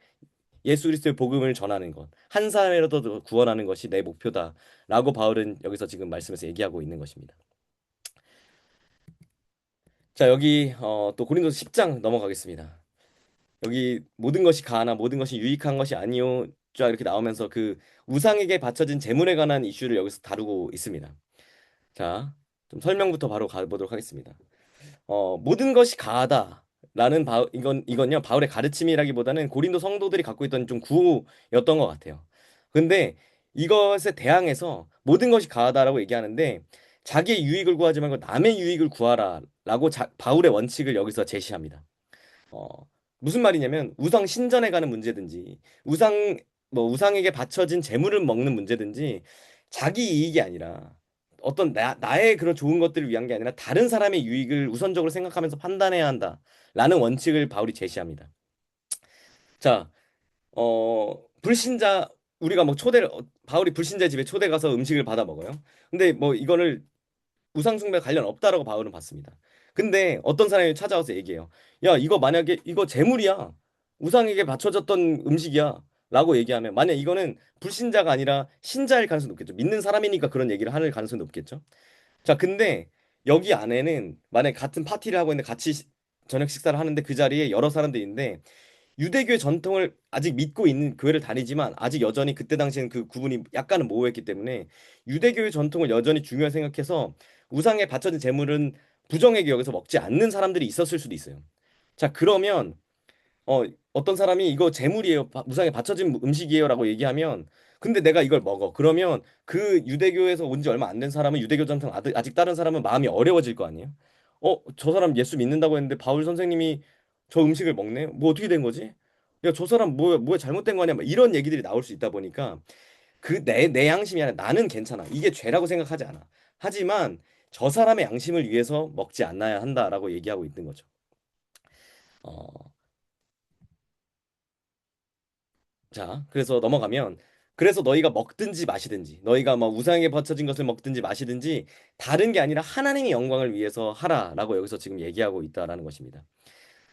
예수 그리스도의 복음을 전하는 것 한 사람이라도 더 구원하는 것이 내 목표다라고 바울은 여기서 지금 말씀에서 얘기하고 있는 것입니다. 자 여기 또 고린도서 10장 넘어가겠습니다. 여기 모든 것이 가하나 모든 것이 유익한 것이 아니요 쫙 이렇게 나오면서 그 우상에게 바쳐진 재물에 관한 이슈를 여기서 다루고 있습니다. 자, 좀 설명부터 바로 가보도록 하겠습니다. 모든 것이 가하다라는 이건요 바울의 가르침이라기보다는 고린도 성도들이 갖고 있던 좀 구호였던 것 같아요. 근데 이것에 대항해서 모든 것이 가하다라고 얘기하는데 자기의 유익을 구하지 말고 남의 유익을 구하라라고 바울의 원칙을 여기서 제시합니다. 어, 무슨 말이냐면 우상 신전에 가는 문제든지 우상에게 바쳐진 재물을 먹는 문제든지 자기 이익이 아니라 어떤 나의 그런 좋은 것들을 위한 게 아니라 다른 사람의 유익을 우선적으로 생각하면서 판단해야 한다라는 원칙을 바울이 제시합니다. 자, 불신자 우리가 뭐 바울이 불신자 집에 초대 가서 음식을 받아 먹어요. 근데 뭐 이거를 우상숭배 관련 없다라고 바울은 봤습니다. 근데 어떤 사람이 찾아와서 얘기해요. 야, 이거 만약에 이거 재물이야. 우상에게 바쳐졌던 음식이야. 라고 얘기하면 만약 이거는 불신자가 아니라 신자일 가능성이 높겠죠. 믿는 사람이니까 그런 얘기를 할 가능성이 높겠죠. 자, 근데 여기 안에는 만약 같은 파티를 하고 있는데 같이 저녁 식사를 하는데 그 자리에 여러 사람들이 있는데 유대교의 전통을 아직 믿고 있는 교회를 다니지만 아직 여전히 그때 당시에는 그 구분이 약간은 모호했기 때문에 유대교의 전통을 여전히 중요하게 생각해서 우상에 바쳐진 재물은 부정하게 여기서 먹지 않는 사람들이 있었을 수도 있어요. 자, 그러면 어, 어떤 사람이 이거 재물이에요. 우상에 바쳐진 음식이에요라고 얘기하면 근데 내가 이걸 먹어. 그러면 그 유대교에서 온지 얼마 안 된 사람은 유대교 전통 아직 다른 사람은 마음이 어려워질 거 아니에요? 저 사람 예수 믿는다고 했는데 바울 선생님이 저 음식을 먹네. 뭐 어떻게 된 거지? 야, 저 사람 뭐야 잘못된 거냐? 막 이런 얘기들이 나올 수 있다 보니까 그 내 양심이 아니라 나는 괜찮아. 이게 죄라고 생각하지 않아. 하지만 저 사람의 양심을 위해서 먹지 않아야 한다라고 얘기하고 있는 거죠. 어, 자, 그래서 넘어가면 그래서 너희가 먹든지 마시든지 너희가 뭐 우상에 바쳐진 것을 먹든지 마시든지 다른 게 아니라 하나님의 영광을 위해서 하라라고 여기서 지금 얘기하고 있다라는 것입니다.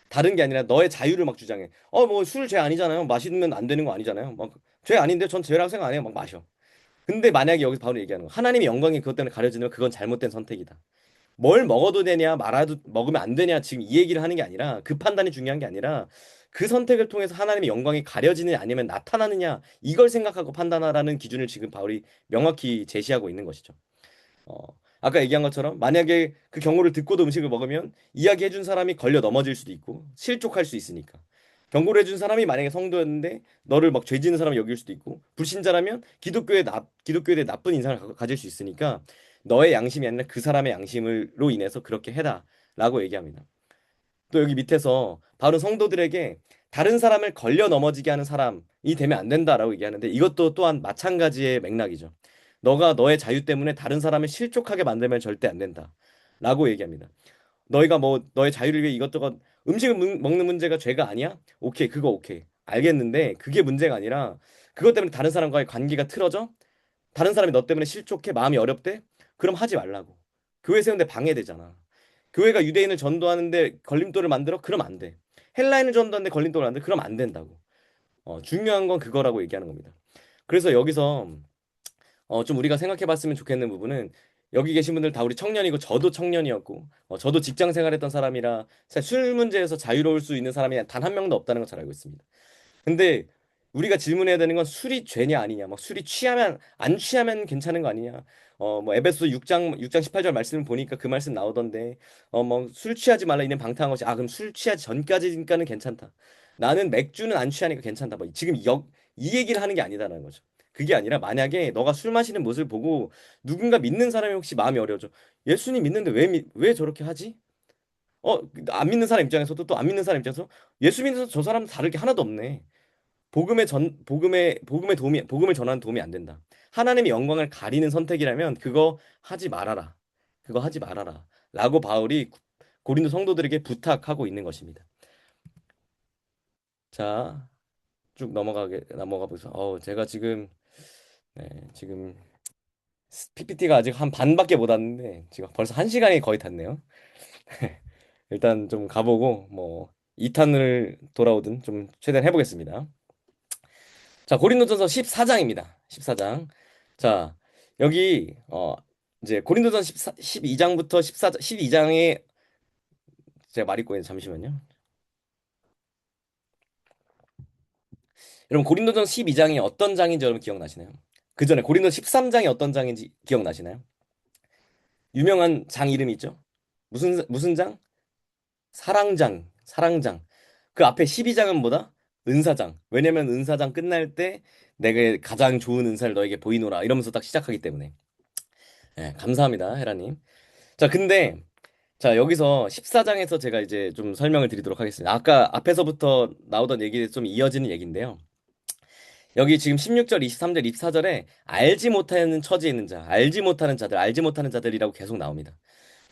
다른 게 아니라 너의 자유를 막 주장해. 뭐 술 죄 아니잖아요. 마시면 안 되는 거 아니잖아요. 막 죄 아닌데 전 죄라고 생각 안 해요. 막 마셔. 근데 만약에 여기서 바로 얘기하는 거 하나님의 영광이 그것 때문에 가려지면 그건 잘못된 선택이다. 뭘 먹어도 되냐 말아도 먹으면 안 되냐 지금 이 얘기를 하는 게 아니라 그 판단이 중요한 게 아니라 그 선택을 통해서 하나님의 영광이 가려지느냐 아니면 나타나느냐 이걸 생각하고 판단하라는 기준을 지금 바울이 명확히 제시하고 있는 것이죠. 어, 아까 얘기한 것처럼 만약에 그 경고를 듣고도 음식을 먹으면 이야기해준 사람이 걸려 넘어질 수도 있고 실족할 수 있으니까. 경고를 해준 사람이 만약에 성도였는데 너를 막 죄 지는 사람 여길 수도 있고 불신자라면 기독교에 대해 나쁜 인상을 가질 수 있으니까 너의 양심이 아니라 그 사람의 양심으로 인해서 그렇게 해라라고 얘기합니다. 또 여기 밑에서 바로 성도들에게 다른 사람을 걸려 넘어지게 하는 사람이 되면 안 된다라고 얘기하는데 이것도 또한 마찬가지의 맥락이죠. 너가 너의 자유 때문에 다른 사람을 실족하게 만들면 절대 안 된다라고 얘기합니다. 너희가 뭐 너의 자유를 위해 이것저것 음식을 먹는 문제가 죄가 아니야? 오케이, 그거 오케이. 알겠는데 그게 문제가 아니라 그것 때문에 다른 사람과의 관계가 틀어져? 다른 사람이 너 때문에 실족해 마음이 어렵대? 그럼 하지 말라고. 교회 세우는데 방해되잖아. 교회가 유대인을 전도하는데 걸림돌을 만들어? 그럼 안 돼. 헬라인을 전도하는데 걸림돌을 만들어? 그럼 안 된다고. 중요한 건 그거라고 얘기하는 겁니다. 그래서 여기서 좀 우리가 생각해 봤으면 좋겠는 부분은 여기 계신 분들 다 우리 청년이고 저도 청년이었고 저도 직장 생활했던 사람이라 사실 술 문제에서 자유로울 수 있는 사람이 단 한 명도 없다는 걸 잘 알고 있습니다. 근데 우리가 질문해야 되는 건 술이 죄냐 아니냐. 막 술이 취하면 안 취하면 괜찮은 거 아니냐. 뭐 에베소 6장 18절 말씀을 보니까 그 말씀 나오던데 뭐 술 취하지 말라 이는 방탕한 것이 그럼 술 취하지 전까지니까는 괜찮다. 나는 맥주는 안 취하니까 괜찮다. 뭐 지금 이 얘기를 하는 게 아니다라는 거죠. 그게 아니라 만약에 너가 술 마시는 모습을 보고 누군가 믿는 사람이 혹시 마음이 어려워져. 예수님 믿는데 왜 저렇게 하지? 안 믿는 사람 입장에서도 또 안 믿는 사람 입장에서 예수 믿는 저 사람 다를 게 하나도 없네. 복음의 도움이 복음을 전하는 도움이 안 된다. 하나님의 영광을 가리는 선택이라면 그거 하지 말아라. 그거 하지 말아라. 라고 바울이 고린도 성도들에게 부탁하고 있는 것입니다. 자, 쭉 넘어가 보세요. 제가 네, 지금 PPT가 아직 한 반밖에 못 왔는데 지금 벌써 1시간이 거의 탔네요. 일단 좀 가보고 뭐 2탄을 돌아오든 좀 최대한 해보겠습니다. 자, 고린도전서 14장입니다. 14장. 자, 여기 이제 고린도전 12장부터 14장 12장에 제가 말이 꼬이네 잠시만요. 여러분 고린도전 12장이 어떤 장인지 여러분 기억나시나요? 그 전에 고린도 13장이 어떤 장인지 기억나시나요? 유명한 장 이름이 있죠? 무슨 장? 사랑장. 사랑장. 그 앞에 12장은 뭐다? 은사장. 왜냐면 은사장 끝날 때 내가 가장 좋은 은사를 너에게 보이노라 이러면서 딱 시작하기 때문에. 예, 감사합니다, 헤라님. 자, 근데 자, 여기서 14장에서 제가 이제 좀 설명을 드리도록 하겠습니다. 아까 앞에서부터 나오던 얘기에 좀 이어지는 얘기인데요. 여기 지금 16절, 23절, 24절에 알지 못하는 처지에 있는 자, 알지 못하는 자들, 알지 못하는 자들이라고 계속 나옵니다.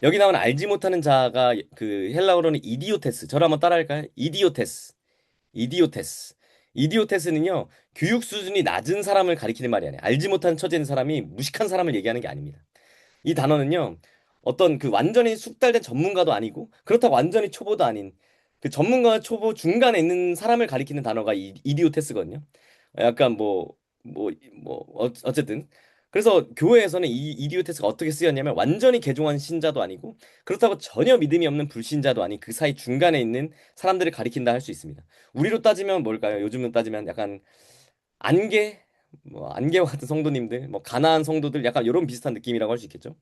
여기 나오는 알지 못하는 자가 그 헬라어로는 이디오테스. 저를 한번 따라할까요? 이디오테스. 이디오테스. 이디오테스는요, 교육 수준이 낮은 사람을 가리키는 말이 아니에요. 알지 못하는 처지에 있는 사람이 무식한 사람을 얘기하는 게 아닙니다. 이 단어는요, 어떤 그 완전히 숙달된 전문가도 아니고, 그렇다고 완전히 초보도 아닌, 그 전문가와 초보 중간에 있는 사람을 가리키는 단어가 이디오테스거든요. 약간 어쨌든. 그래서 교회에서는 이 이디오테스가 어떻게 쓰였냐면, 완전히 개종한 신자도 아니고, 그렇다고 전혀 믿음이 없는 불신자도 아닌 그 사이 중간에 있는 사람들을 가리킨다 할 수 있습니다. 우리로 따지면 뭘까요? 요즘으로 따지면 약간 안개? 안개와 같은 성도님들, 가나안 성도들 약간 이런 비슷한 느낌이라고 할 수 있겠죠.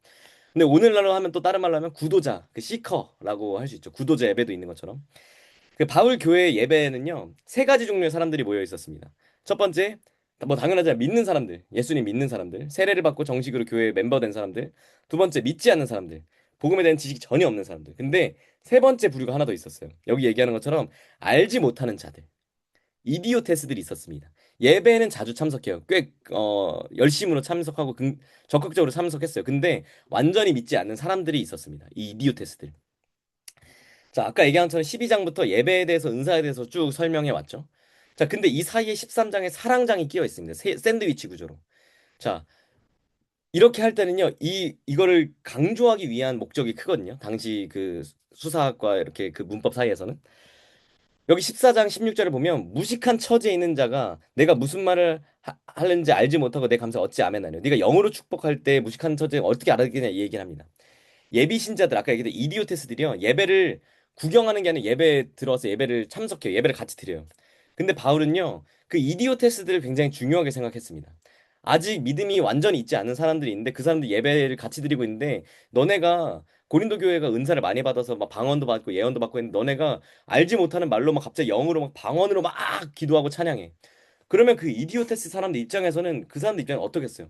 근데 오늘날로 하면 또 다른 말로 하면 구도자, 그 시커라고 할 수 있죠. 구도자 예배도 있는 것처럼. 그 바울 교회 예배에는요, 세 가지 종류의 사람들이 모여 있었습니다. 첫 번째, 당연하지 믿는 사람들, 예수님 믿는 사람들, 세례를 받고 정식으로 교회 멤버 된 사람들. 두 번째, 믿지 않는 사람들, 복음에 대한 지식이 전혀 없는 사람들. 근데 세 번째 부류가 하나 더 있었어요. 여기 얘기하는 것처럼 알지 못하는 자들. 이디오테스들이 있었습니다. 예배에는 자주 참석해요. 꽤 열심으로 참석하고 적극적으로 참석했어요. 근데 완전히 믿지 않는 사람들이 있었습니다. 이 이디오테스들. 자, 아까 얘기한 것처럼 12장부터 예배에 대해서 은사에 대해서 쭉 설명해 왔죠. 자, 근데 이 사이에 13장에 사랑장이 끼어 있습니다. 샌드위치 구조로. 자, 이렇게 할 때는요. 이거를 강조하기 위한 목적이 크거든요. 당시 그 수사학과 이렇게 그 문법 사이에서는. 여기 14장 16절을 보면 무식한 처지에 있는 자가 내가 무슨 말을 하는지 알지 못하고 내 감사 얻지 아멘하뇨. 네가 영으로 축복할 때 무식한 처지에 어떻게 알아듣겠냐 이 얘기를 합니다. 예비 신자들 아까 얘기했던 이디오테스들이요. 예배를 구경하는 게 아니라 예배에 들어와서 예배를 참석해요. 예배를 같이 드려요. 근데 바울은요. 그 이디오테스들을 굉장히 중요하게 생각했습니다. 아직 믿음이 완전히 있지 않은 사람들이 있는데 그 사람들 예배를 같이 드리고 있는데 너네가 고린도 교회가 은사를 많이 받아서 막 방언도 받고 예언도 받고 있는데 너네가 알지 못하는 말로 막 갑자기 영으로 막 방언으로 막 기도하고 찬양해. 그러면 그 이디오테스 사람들 입장에서는 그 사람들 입장에 어떻겠어요?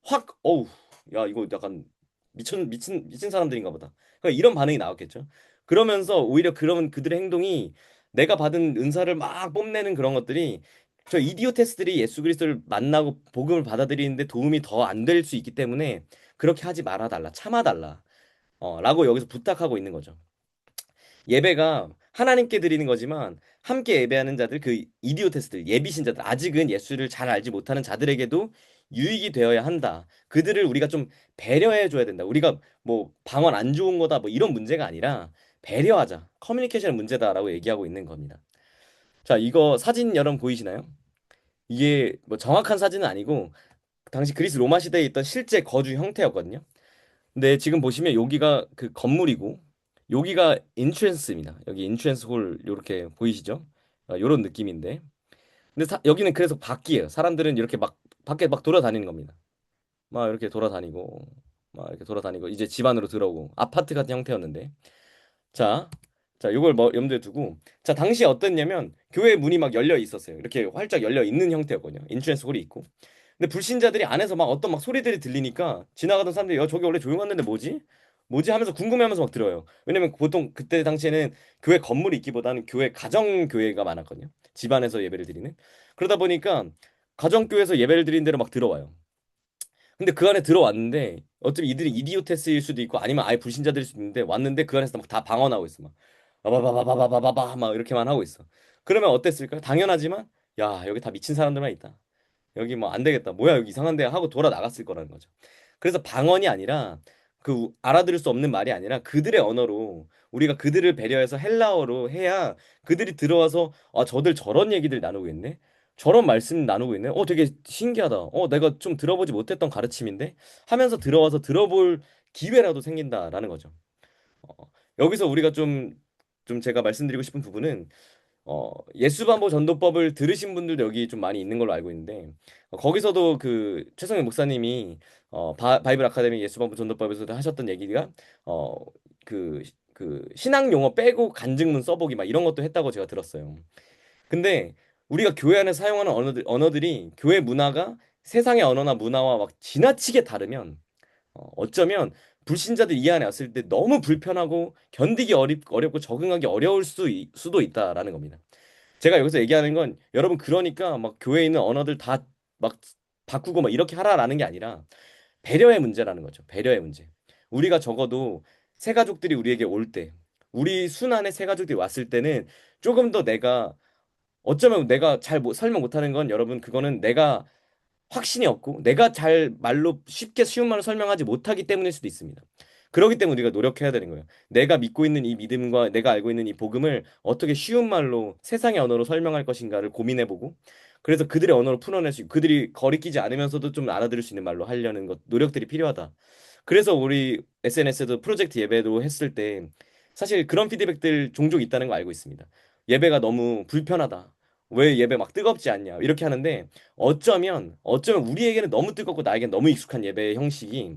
확 어우 야 이거 약간 미친 사람들인가 보다. 그러니까 이런 반응이 나왔겠죠. 그러면서 오히려 그런 그들의 행동이 내가 받은 은사를 막 뽐내는 그런 것들이 저 이디오테스들이 예수 그리스도를 만나고 복음을 받아들이는데 도움이 더 안 될 수 있기 때문에 그렇게 하지 말아 달라. 참아 달라. 라고 여기서 부탁하고 있는 거죠. 예배가 하나님께 드리는 거지만 함께 예배하는 자들 그 이디오테스들 예비 신자들 아직은 예수를 잘 알지 못하는 자들에게도 유익이 되어야 한다. 그들을 우리가 좀 배려해 줘야 된다. 우리가 뭐 방언 안 좋은 거다 뭐 이런 문제가 아니라 배려하자. 커뮤니케이션 문제다라고 얘기하고 있는 겁니다. 자, 이거 사진 여러분 보이시나요? 이게 뭐 정확한 사진은 아니고 당시 그리스 로마 시대에 있던 실제 거주 형태였거든요. 근데 지금 보시면 여기가 그 건물이고 여기가 인트랜스입니다. 여기 인트랜스 홀 이렇게 보이시죠? 이런 느낌인데 근데 여기는 그래서 밖이에요. 사람들은 이렇게 막 밖에 막 돌아다니는 겁니다. 막 이렇게 돌아다니고 막 이렇게 돌아다니고 이제 집 안으로 들어오고 아파트 같은 형태였는데 자, 자, 요걸 뭐 염두에 두고 자, 당시에 어땠냐면 교회 문이 막 열려 있었어요. 이렇게 활짝 열려 있는 형태였거든요. 인트랜스 홀이 있고. 근데 불신자들이 안에서 막 어떤 막 소리들이 들리니까 지나가던 사람들이 야, 저기 원래 조용했는데 뭐지? 뭐지? 하면서 궁금해하면서 막 들어요. 왜냐면 보통 그때 당시에는 교회 건물이 있기보다는 교회 가정 교회가 많았거든요. 집 안에서 예배를 드리는. 그러다 보니까 가정 교회에서 예배를 드리는 대로 막 들어와요. 근데 그 안에 들어왔는데 어차피 이들이 이디오테스일 수도 있고 아니면 아예 불신자들일 수도 있는데 왔는데 그 안에서 막 다 방언하고 있어 막 바바바바바바바바 막 이렇게만 하고 있어. 그러면 어땠을까? 당연하지만 야 여기 다 미친 사람들만 있다. 여기 뭐 안 되겠다. 뭐야 여기 이상한데 하고 돌아 나갔을 거라는 거죠. 그래서 방언이 아니라 그 알아들을 수 없는 말이 아니라 그들의 언어로 우리가 그들을 배려해서 헬라어로 해야 그들이 들어와서 아 저들 저런 얘기들 나누고 있네. 저런 말씀 나누고 있네. 되게 신기하다. 내가 좀 들어보지 못했던 가르침인데 하면서 들어와서 들어볼 기회라도 생긴다라는 거죠. 어, 여기서 우리가 좀 제가 말씀드리고 싶은 부분은 예수반보 전도법을 들으신 분들도 여기 좀 많이 있는 걸로 알고 있는데 거기서도 그 최성현 목사님이 바이블 아카데미 예수반보 전도법에서도 하셨던 얘기가 어, 그 신학 용어 빼고 간증문 써보기 막 이런 것도 했다고 제가 들었어요. 근데 우리가 교회 안에 사용하는 언어들이 교회 문화가 세상의 언어나 문화와 막 지나치게 다르면 어쩌면 불신자들 이 안에 왔을 때 너무 불편하고 견디기 어렵고 적응하기 어려울 수도 있다라는 겁니다. 제가 여기서 얘기하는 건 여러분 그러니까 막 교회에 있는 언어들 다 막 바꾸고 막 이렇게 하라라는 게 아니라 배려의 문제라는 거죠. 배려의 문제. 우리가 적어도 새 가족들이 우리에게 올 때, 우리 순환의 새 가족들이 왔을 때는 조금 더 내가 어쩌면 내가 잘 설명 못하는 건 여러분 그거는 내가 확신이 없고 내가 잘 말로 쉽게 쉬운 말로 설명하지 못하기 때문일 수도 있습니다. 그렇기 때문에 우리가 노력해야 되는 거예요. 내가 믿고 있는 이 믿음과 내가 알고 있는 이 복음을 어떻게 쉬운 말로 세상의 언어로 설명할 것인가를 고민해보고 그래서 그들의 언어로 풀어낼 수 있고 그들이 거리끼지 않으면서도 좀 알아들을 수 있는 말로 하려는 것 노력들이 필요하다. 그래서 우리 SNS에도 프로젝트 예배도 했을 때 사실 그런 피드백들 종종 있다는 거 알고 있습니다. 예배가 너무 불편하다. 왜 예배 막 뜨겁지 않냐 이렇게 하는데 어쩌면 우리에게는 너무 뜨겁고 나에겐 너무 익숙한 예배 형식이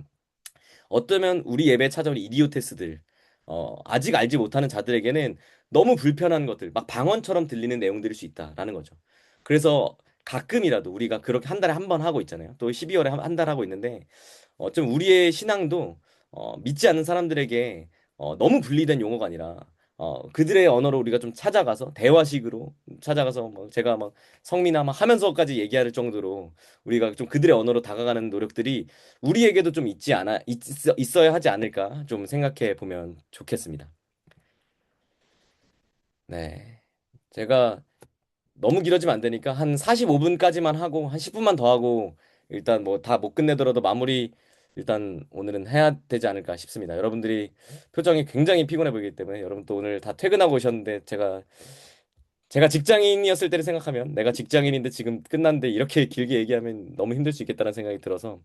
어쩌면 우리 예배에 찾아온 이디오테스들 아직 알지 못하는 자들에게는 너무 불편한 것들 막 방언처럼 들리는 내용들일 수 있다라는 거죠. 그래서 가끔이라도 우리가 그렇게 한 달에 한 번 하고 있잖아요. 또 12월에 한 달 하고 있는데 좀 우리의 신앙도 믿지 않는 사람들에게 너무 분리된 용어가 아니라 그들의 언어로 우리가 좀 찾아가서 대화식으로 찾아가서 뭐 제가 막 성미나 막 하면서까지 얘기할 정도로 우리가 좀 그들의 언어로 다가가는 노력들이 우리에게도 좀 있어야 하지 않을까 좀 생각해 보면 좋겠습니다. 네. 제가 너무 길어지면 안 되니까 한 45분까지만 하고 한 10분만 더 하고 일단 뭐 다 못 끝내더라도 마무리 일단 오늘은 해야 되지 않을까 싶습니다. 여러분들이 표정이 굉장히 피곤해 보이기 때문에 여러분 또 오늘 다 퇴근하고 오셨는데 제가 직장인이었을 때를 생각하면 내가 직장인인데 지금 끝났는데 이렇게 길게 얘기하면 너무 힘들 수 있겠다는 생각이 들어서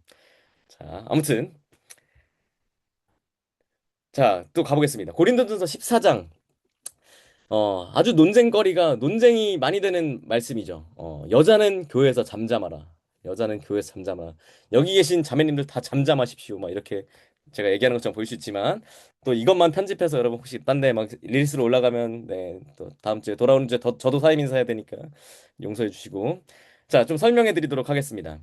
자, 아무튼 자, 또 가보겠습니다. 고린도전서 14장 아주 논쟁이 많이 되는 말씀이죠. 여자는 교회에서 잠잠하라. 여자는 교회에서 잠잠하라. 여기 계신 자매님들 다 잠잠하십시오. 막 이렇게 제가 얘기하는 것처럼 보일 수 있지만 또 이것만 편집해서 여러분 혹시 딴 데 막 릴스로 올라가면 네, 또 다음 주에 돌아오는 주에 저도 사임 인사해야 되니까 용서해 주시고 자, 좀 설명해 드리도록 하겠습니다.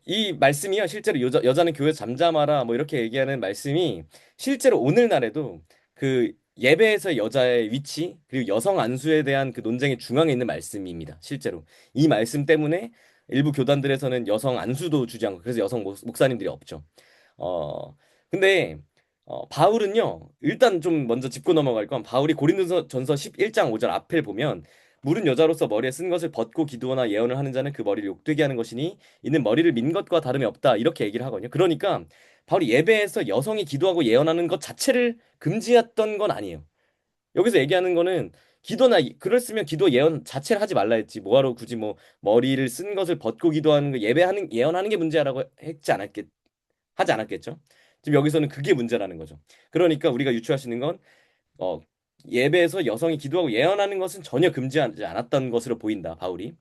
이 말씀이요. 실제로 여자는 교회 잠잠하라 뭐 이렇게 얘기하는 말씀이 실제로 오늘날에도 그 예배에서 여자의 위치 그리고 여성 안수에 대한 그 논쟁의 중앙에 있는 말씀입니다. 실제로 이 말씀 때문에 일부 교단들에서는 여성 안수도 주지 않고 그래서 여성 목사님들이 없죠. 어 근데 바울은요. 일단 좀 먼저 짚고 넘어갈 건 바울이 고린도전서 11장 5절 앞을 보면 물은 여자로서 머리에 쓴 것을 벗고 기도나 예언을 하는 자는 그 머리를 욕되게 하는 것이니 이는 머리를 민 것과 다름이 없다. 이렇게 얘기를 하거든요. 그러니까 바울이 예배에서 여성이 기도하고 예언하는 것 자체를 금지했던 건 아니에요. 여기서 얘기하는 거는 그랬으면 기도 예언 자체를 하지 말라 했지. 뭐하러 굳이 뭐 머리를 쓴 것을 벗고 기도하는 거 예배하는 예언하는 게 문제라고 하지 않았겠죠. 지금 여기서는 그게 문제라는 거죠. 그러니까 우리가 유추할 수 있는 건 어, 예배에서 여성이 기도하고 예언하는 것은 전혀 금지하지 않았던 것으로 보인다, 바울이.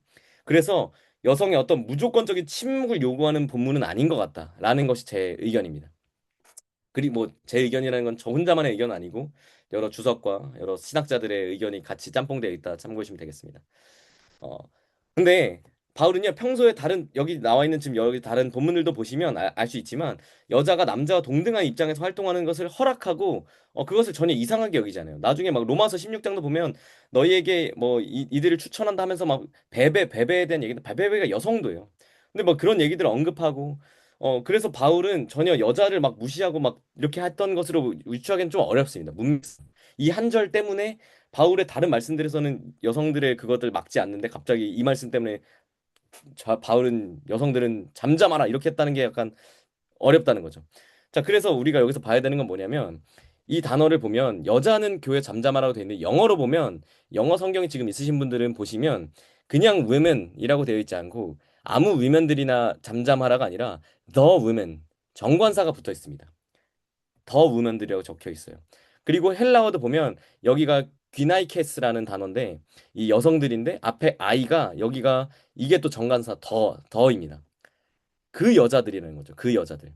그래서 여성의 어떤 무조건적인 침묵을 요구하는 본문은 아닌 것 같다라는 것이 제 의견입니다. 그리고 뭐 제 의견이라는 건 저 혼자만의 의견은 아니고 여러 주석과 여러 신학자들의 의견이 같이 짬뽕되어 있다 참고하시면 되겠습니다. 어. 근데 바울은요 평소에 다른 여기 나와 있는 지금 여기 다른 본문들도 보시면 알 수 있지만 여자가 남자와 동등한 입장에서 활동하는 것을 허락하고 그것을 전혀 이상하게 여기잖아요. 나중에 막 로마서 16장도 보면 너희에게 뭐 이들을 추천한다 하면서 막 베베에 대한 얘기도 베베가 여성도예요. 근데 뭐 그런 얘기들을 언급하고 그래서 바울은 전혀 여자를 막 무시하고 막 이렇게 했던 것으로 유추하기는 좀 어렵습니다. 이 한 절 때문에 바울의 다른 말씀들에서는 여성들의 그것들 막지 않는데 갑자기 이 말씀 때문에 바울은 여성들은 잠잠하라 이렇게 했다는 게 약간 어렵다는 거죠. 자, 그래서 우리가 여기서 봐야 되는 건 뭐냐면 이 단어를 보면 여자는 교회 잠잠하라고 되어 있는데 영어로 보면 영어 성경이 지금 있으신 분들은 보시면 그냥 women이라고 되어 있지 않고 아무 위면들이나 잠잠하라가 아니라 the women 정관사가 붙어 있습니다. 더 우먼들이라고 적혀 있어요. 그리고 헬라어도 보면 여기가 귀나이케스라는 단어인데 이 여성들인데 앞에 아이가 여기가 이게 또 정관사 더입니다. 그 여자들이라는 거죠. 그 여자들.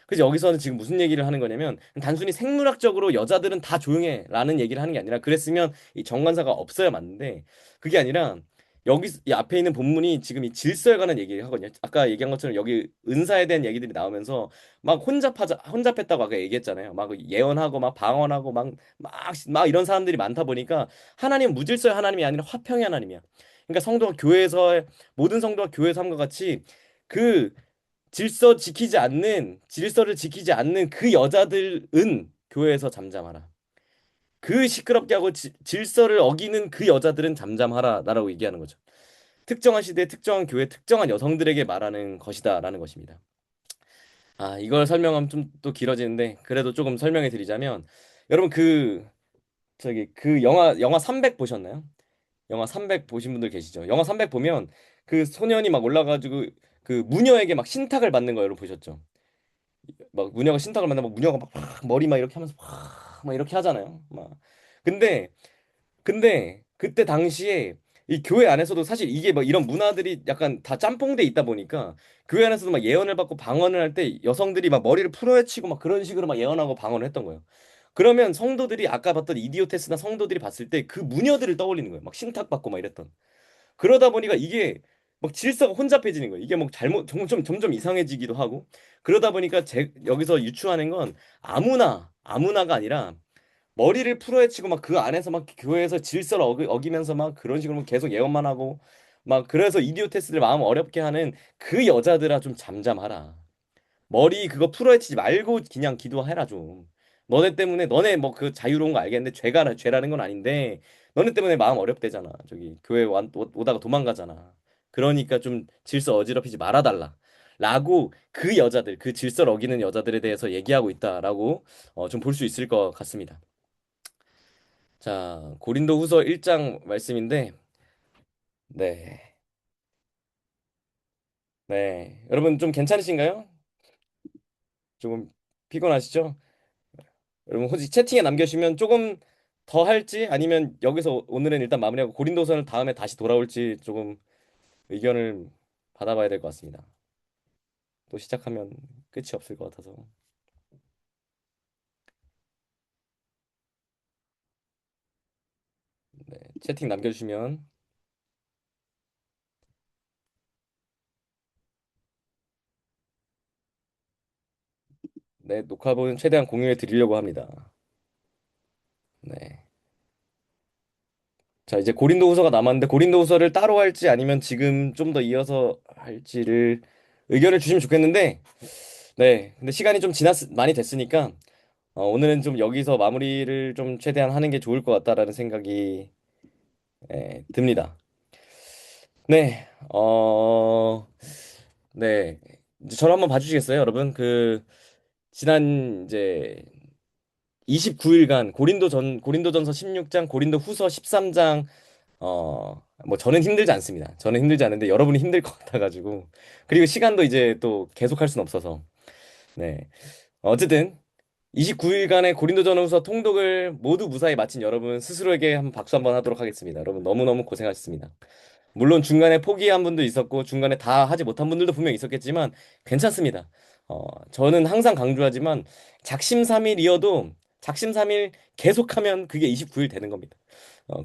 그래서 여기서는 지금 무슨 얘기를 하는 거냐면 단순히 생물학적으로 여자들은 다 조용해라는 얘기를 하는 게 아니라 그랬으면 이 정관사가 없어야 맞는데 그게 아니라 여기 이 앞에 있는 본문이 지금 이 질서에 관한 얘기를 하거든요. 아까 얘기한 것처럼 여기 은사에 대한 얘기들이 나오면서 막 혼잡했다고 아까 얘기했잖아요. 막 예언하고 막 방언하고 막 이런 사람들이 많다 보니까 하나님은 무질서의 하나님이 아니라 화평의 하나님이야. 그러니까 성도가 교회에서 모든 성도가 교회에서 함과 같이 그 질서를 지키지 않는 그 여자들은 교회에서 잠잠하라. 그 시끄럽게 하고 질서를 어기는 그 여자들은 잠잠하라라고 얘기하는 거죠. 특정한 시대, 특정한 교회, 특정한 여성들에게 말하는 것이다라는 것입니다. 아, 이걸 설명하면 좀 또 길어지는데 그래도 조금 설명해 드리자면 여러분 그 영화 300 보셨나요? 영화 300 보신 분들 계시죠? 영화 300 보면 그 소년이 막 올라가지고 그 무녀에게 막 신탁을 받는 거 여러분 보셨죠? 막 무녀가 신탁을 만나면 무녀가 막 머리 막 이렇게 하면서 막 이렇게 하잖아요. 막 근데 그때 당시에 이 교회 안에서도 사실 이게 막 이런 문화들이 약간 다 짬뽕돼 있다 보니까 교회 안에서도 막 예언을 받고 방언을 할 때 여성들이 막 머리를 풀어헤치고 막 그런 식으로 막 예언하고 방언을 했던 거예요. 그러면 성도들이 아까 봤던 이디오테스나 성도들이 봤을 때 그 무녀들을 떠올리는 거예요. 막 신탁 받고 막 이랬던. 그러다 보니까 이게 막 질서가 혼잡해지는 거예요. 이게 뭐 점점 이상해지기도 하고 그러다 보니까 여기서 유추하는 건 아무나가 아니라 머리를 풀어헤치고 막 그 안에서 막 교회에서 질서를 어기면서 막 그런 식으로 계속 예언만 하고 막 그래서 이디오테스를 마음 어렵게 하는 그 여자들아 좀 잠잠하라. 머리 그거 풀어헤치지 말고 그냥 기도해라 좀. 너네 때문에 너네 뭐 그 자유로운 거 알겠는데 죄라는 건 아닌데 너네 때문에 마음 어렵대잖아. 저기 교회 오다가 도망가잖아. 그러니까 좀 질서 어지럽히지 말아달라. 라고 그 여자들, 그 질서를 어기는 여자들에 대해서 얘기하고 있다라고 좀 볼 수 있을 것 같습니다. 자, 고린도후서 1장 말씀인데, 네, 네, 여러분 좀 괜찮으신가요? 조금 피곤하시죠? 여러분 혹시 채팅에 남겨주시면 조금 더 할지 아니면 여기서 오늘은 일단 마무리하고 고린도서는 다음에 다시 돌아올지 조금 의견을 받아봐야 될 것 같습니다. 또 시작하면 끝이 없을 것 같아서. 네, 채팅 남겨주시면 네, 녹화본 최대한 공유해 드리려고 합니다. 네. 자, 이제 고린도후서가 남았는데 고린도후서를 따로 할지 아니면 지금 좀 더 이어서 할지를 의견을 주시면 좋겠는데 네. 근데 시간이 좀 많이 됐으니까 오늘은 좀 여기서 마무리를 좀 최대한 하는 게 좋을 것 같다라는 생각이 듭니다. 네. 네. 이제 저를 한번 봐주시겠어요, 여러분? 지난 이제 29일간 고린도전서 16장, 고린도후서 13장 뭐 저는 힘들지 않습니다. 저는 힘들지 않은데 여러분이 힘들 것 같아가지고 그리고 시간도 이제 또 계속할 수는 없어서 네 어쨌든 29일간의 고린도전후서 통독을 모두 무사히 마친 여러분 스스로에게 한번 박수 한번 하도록 하겠습니다. 여러분 너무너무 고생하셨습니다. 물론 중간에 포기한 분도 있었고 중간에 다 하지 못한 분들도 분명 있었겠지만 괜찮습니다. 저는 항상 강조하지만 작심삼일이어도 작심삼일 계속하면 그게 29일 되는 겁니다.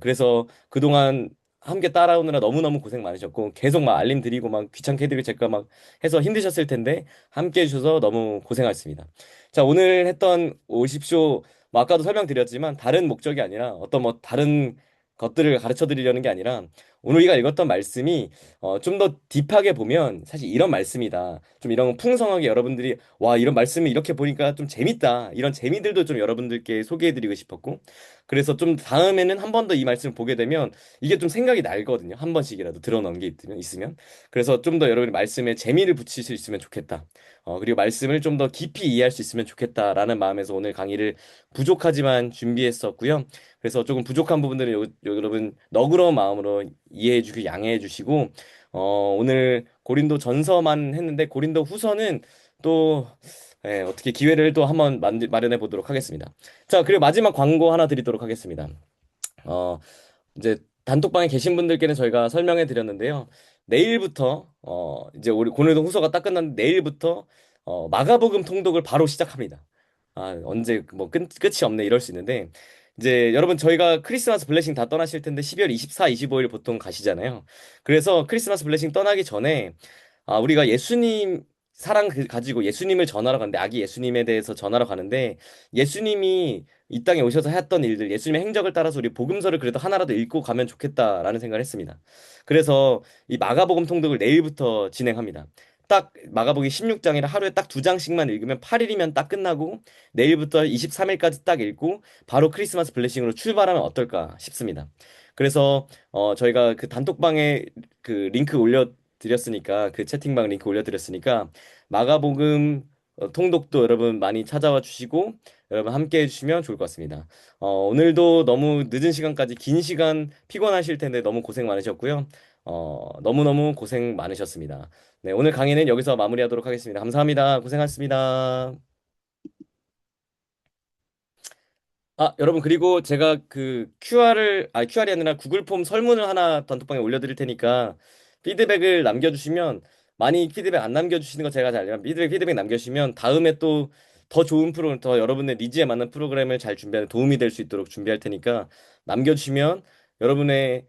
그래서 그동안 함께 따라오느라 너무너무 고생 많으셨고 계속 막 알림 드리고 막 귀찮게 해드리고 제가 막 해서 힘드셨을 텐데 함께 해주셔서 너무 고생하셨습니다. 자, 오늘 했던 오십쇼 뭐 아까도 설명드렸지만 다른 목적이 아니라 어떤 뭐 다른 것들을 가르쳐 드리려는 게 아니라 오늘 우리가 읽었던 말씀이 좀 더 딥하게 보면 사실 이런 말씀이다. 좀 이런 풍성하게 여러분들이 와 이런 말씀을 이렇게 보니까 좀 재밌다. 이런 재미들도 좀 여러분들께 소개해 드리고 싶었고 그래서 좀 다음에는 한 번 더 이 말씀을 보게 되면 이게 좀 생각이 날거든요. 한 번씩이라도 들어놓은 게 있으면. 그래서 좀 더 여러분이 말씀에 재미를 붙일 수 있으면 좋겠다. 그리고 말씀을 좀 더 깊이 이해할 수 있으면 좋겠다라는 마음에서 오늘 강의를 부족하지만 준비했었고요. 그래서 조금 부족한 부분들은 여러분 너그러운 마음으로 이해해 주고 양해해 주시고 오늘 고린도 전서만 했는데 고린도 후서는 또 어떻게 기회를 또 한번 마련해 보도록 하겠습니다. 자, 그리고 마지막 광고 하나 드리도록 하겠습니다. 어, 이제 단톡방에 계신 분들께는 저희가 설명해 드렸는데요. 내일부터 이제 우리 고린도 후서가 딱 끝났는데 내일부터 마가복음 통독을 바로 시작합니다. 언제 뭐 끝이 없네 이럴 수 있는데 이제 여러분 저희가 크리스마스 블레싱 다 떠나실 텐데 12월 24, 25일 보통 가시잖아요. 그래서 크리스마스 블레싱 떠나기 전에 우리가 예수님 사랑 가지고 예수님을 전하러 가는데 아기 예수님에 대해서 전하러 가는데 예수님이 이 땅에 오셔서 했던 일들, 예수님의 행적을 따라서 우리 복음서를 그래도 하나라도 읽고 가면 좋겠다라는 생각을 했습니다. 그래서 이 마가복음 통독을 내일부터 진행합니다. 딱 마가복음 16장이라 하루에 딱 두 장씩만 읽으면 8일이면 딱 끝나고 내일부터 23일까지 딱 읽고 바로 크리스마스 블레싱으로 출발하면 어떨까 싶습니다. 그래서 저희가 그 단톡방에 그 링크 올려드렸으니까 그 채팅방 링크 올려드렸으니까 마가복음 통독도 여러분 많이 찾아와 주시고 여러분 함께 해주시면 좋을 것 같습니다. 오늘도 너무 늦은 시간까지 긴 시간 피곤하실 텐데 너무 고생 많으셨고요. 너무너무 고생 많으셨습니다. 네, 오늘 강의는 여기서 마무리하도록 하겠습니다. 감사합니다. 고생하셨습니다. 여러분, 그리고 제가 그 QR이 아니라 구글 폼 설문을 하나 단톡방에 올려드릴 테니까 피드백을 남겨주시면 많이 피드백 안 남겨주시는 거 제가 잘 알지만 피드백 남겨주시면 다음에 또 더 좋은 더 여러분의 니즈에 맞는 프로그램을 잘 준비하는 도움이 될 수 있도록 준비할 테니까 남겨주시면 여러분의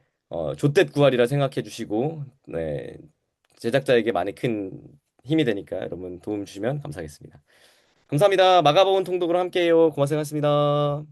좆댓 구할이라 생각해 주시고 네, 제작자에게 많이 큰 힘이 되니까 여러분 도움 주시면 감사하겠습니다. 감사합니다. 마가복음 통독으로 함께해요. 고맙습니다.